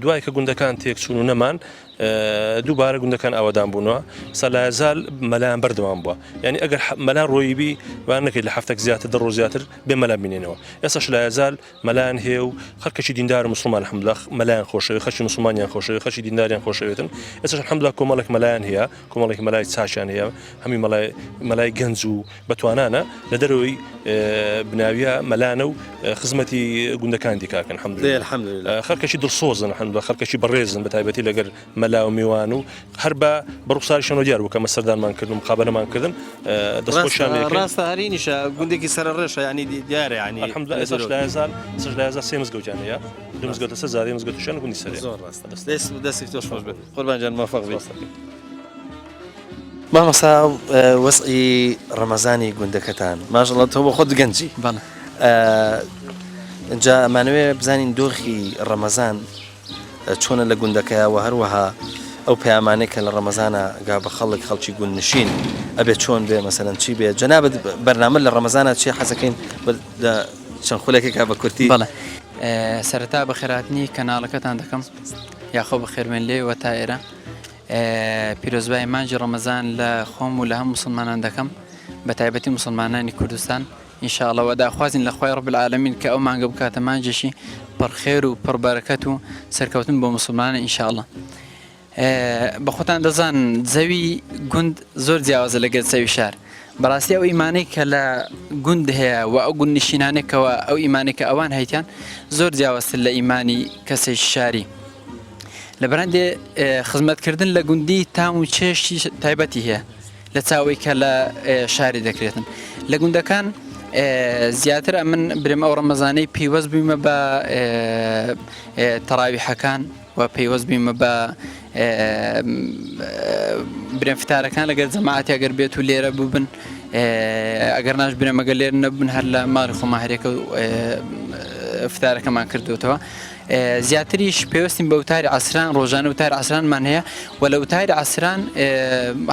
S13: دوای کە گوندەکان تێکچوون و نەمان دووبارە گوندەکان ئاوادان بوونەوە سەلایزال مەلایان بەردەوام بووە یعنی ئەگەر مەلان ڕۆیبی وان نەکەیت لە هەفتێک زیاتر دە ڕۆژ زیاتر بێ مەلان بینێنەوە ئێستاش لایزال مەلایان هەیە و خەڵکەشی دیندار مسلمان الحەمدوللا مەلایان خۆشەوی خەشی مسلمانیان خۆشەوی خەشی دینداریان خۆشەوێتن ئێستاش الحەمدوللا کۆمەڵێک مەلایان هەیە کۆمەڵێک مەلای چاشیان هەیە هەمی مەلای گەنج و بەتوانانە لە دەرەوەی بناویە مەلانە و خزمەتی گوندەکان دیکاکەن الحەمدوللا خەڵکەشی دڵسۆزن الحەمدوللا خەڵکەشی بەڕێزن بە تایبەتی لەگەر مەلا و میوان و هەر بە ڕوخساریشەوە دیار بوو کە مەسەردانمان کردن و مقابلەمان کردن دەستخۆشیان
S1: ڕاستە هەرینیشە گوندێکی سەر ڕێشە ینی دیارە ینی
S13: الحەمدوللا ئێستاش سێ مزگەوتیان هەیە دوو مزگەوتە سەر زادی مزگەوتیشیان گوندی سەرێ
S1: زۆر ڕاستە دەستی تۆش خۆش بێت قوربان موفق بێت مامۆستا وەسعی ڕەمەزانی گوندەکەتان ماشەڵڵا تۆ بە خۆت گەنجی اینجا ئەمانەوێ بزانین دۆخی ڕەمەزان چۆنە لە گوندەکەیەوە هەروەها ئەو پەیامانەی کە لە ڕەمەزانە گا بە خەڵکی گوند نشین ئەبێت چۆن بێ مەسەلەن چی بێت جەنابەت بەرنامە لە ڕەمەزانە چی حەزەکەین چەند خولێکێکا بە کورتی
S14: بەڵێ سەرەتا بە خێراتنی کەناڵەکەتان دەکەم یاخۆ بە خێرمێن لێوە تا ئێرە پیرۆزبای مانجی ڕەمەزان لە خۆم و لە هەم مسلمانان دەکەم بە تایبەتی مسلمانانی کوردستان ئینشاءڵڵا و داخوازین لە خوای ڕەب العالەمین کە ئەو مانگە بکاتە مانجێکی پڕخێر و پڕبەرەکەت و سەرکەوتن بۆ مسلمانە ئینشاءڵڵا بە خۆتان دەزان زەوی گوند زۆر جیاوازە لەگەڵ زەوی شار بەڕاستی ئەو ئیمانەی کە لە گوند هەیە و ئەو گوند نشینانێکەوە ئەو ئیمانێک کە ئەوان هەیتیان زۆر جیاوازتر لە ئیمانی کەسێک شاری لە بەرەندێ خزمەتکردن لە گوندی تام و چێشتی تایبەتی هەیە لە چاوەی کە لە شاری دەکرێتن لە گوندەکان زیاتر ئەمن برێمە ئەو ڕەمەزانەی پەیوەست بوویمە بە تەراویحەکان و پەیوەست بوویمە بە برێن فتارەکان لەگەر جەماعەتی ئەگەر بێت و لێرە بووبن ئەگەر ناش برێمەگە لێر نەبن هەر لە ماڵی خۆما هەرێکە فتارەکەمان کردوتەوە زیاتریش پێوەستیم بە وتاری عەسران ڕۆژانە وتاری عەسرانمان هەیە و لە وتاری عەسران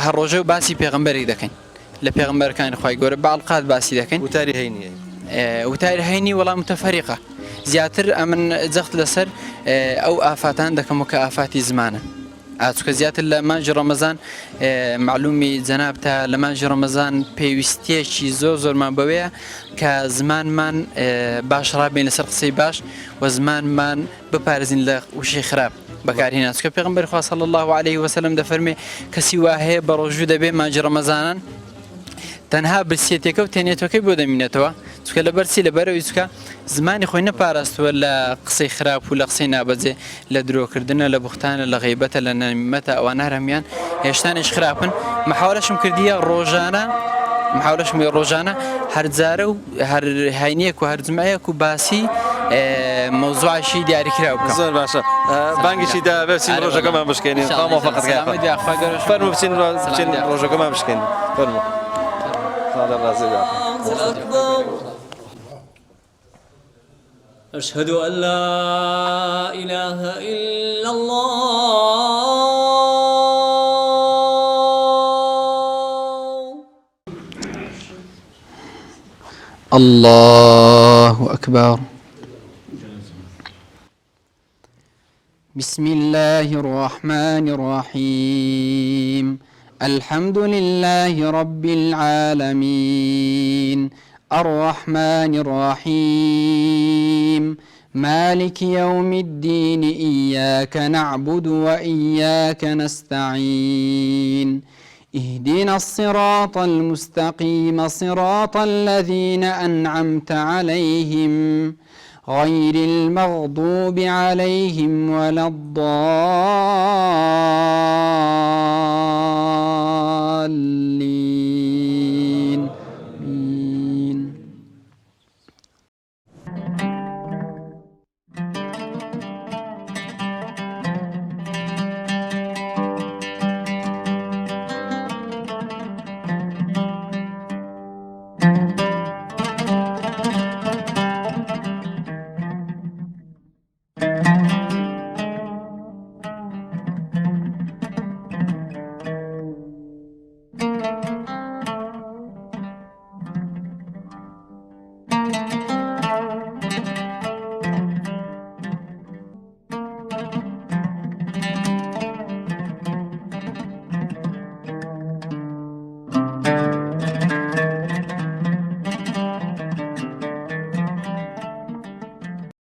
S14: هەر ڕۆژە و باسی پێغەمبەرێک دەکەین لە پێغەمبەرەکانی خوای گەورە بەعڵقات باسی دەکەین
S1: وتاری هەینی
S14: وتاری هەینی وەڵام متەفەریقە زیاتر ئەمن جەخت لەسەر ئەو ئافاتان دەکەم و کە ئافاتی زمانە ئاچکە زیاتر لە مانجی ڕەمەزان معلومی جەنابتە لە مانجی ڕەمەزان پێویستیەکی زۆرمان بەوەیە کە زمانمان باش ڕابین لەسەر قسەی باش و زمانمان بپارێزین لە وشەی خراپ بەکارهێنان چکە پێغەمبەری خوا صلی الله علیه وسلم دەفەرمێ کەسی وا هەیە بە ڕۆژوو دەبێ مانجی ڕەمەزانان تەنها برسێتێکە و تێنێتەکەی بۆ دەمینێتەوە چکە لەبەرچی لەبەرەوەی چکە زمانی خۆی نەپاراستووە لە قسەی خراپ و لە قسەی نابەجێ لە درۆکردنە لە بوختانە لە غیبەتە لە نەمیمەتە ئەوان هەرهەمیان هێشتانیش خراپن محاولەشم کردیە ڕۆژانە هەرجارە و هەر هاینیەک و هەرجمەیەک و باسی مەوزوعشی دیاریکراو بکەم
S1: زۆر باشە بانگیشی دا بچین ڕۆژەکەمان بشکێنین فەرموو بچین ڕۆژەکەمان بشکێنین فەرموو
S4: أشهد أن لا إله إلا الله
S14: الله أكبر بسم الله الرحمن الرحيم الحمد لله رب العالمين الرحمن الرحيم مالك يوم الدين إياك نعبد وإياك نستعين اهدنا الصراط المستقيم صراط الذين أنعمت عليهم غير المغضوب عليهم ولا الضالين
S15: الضالين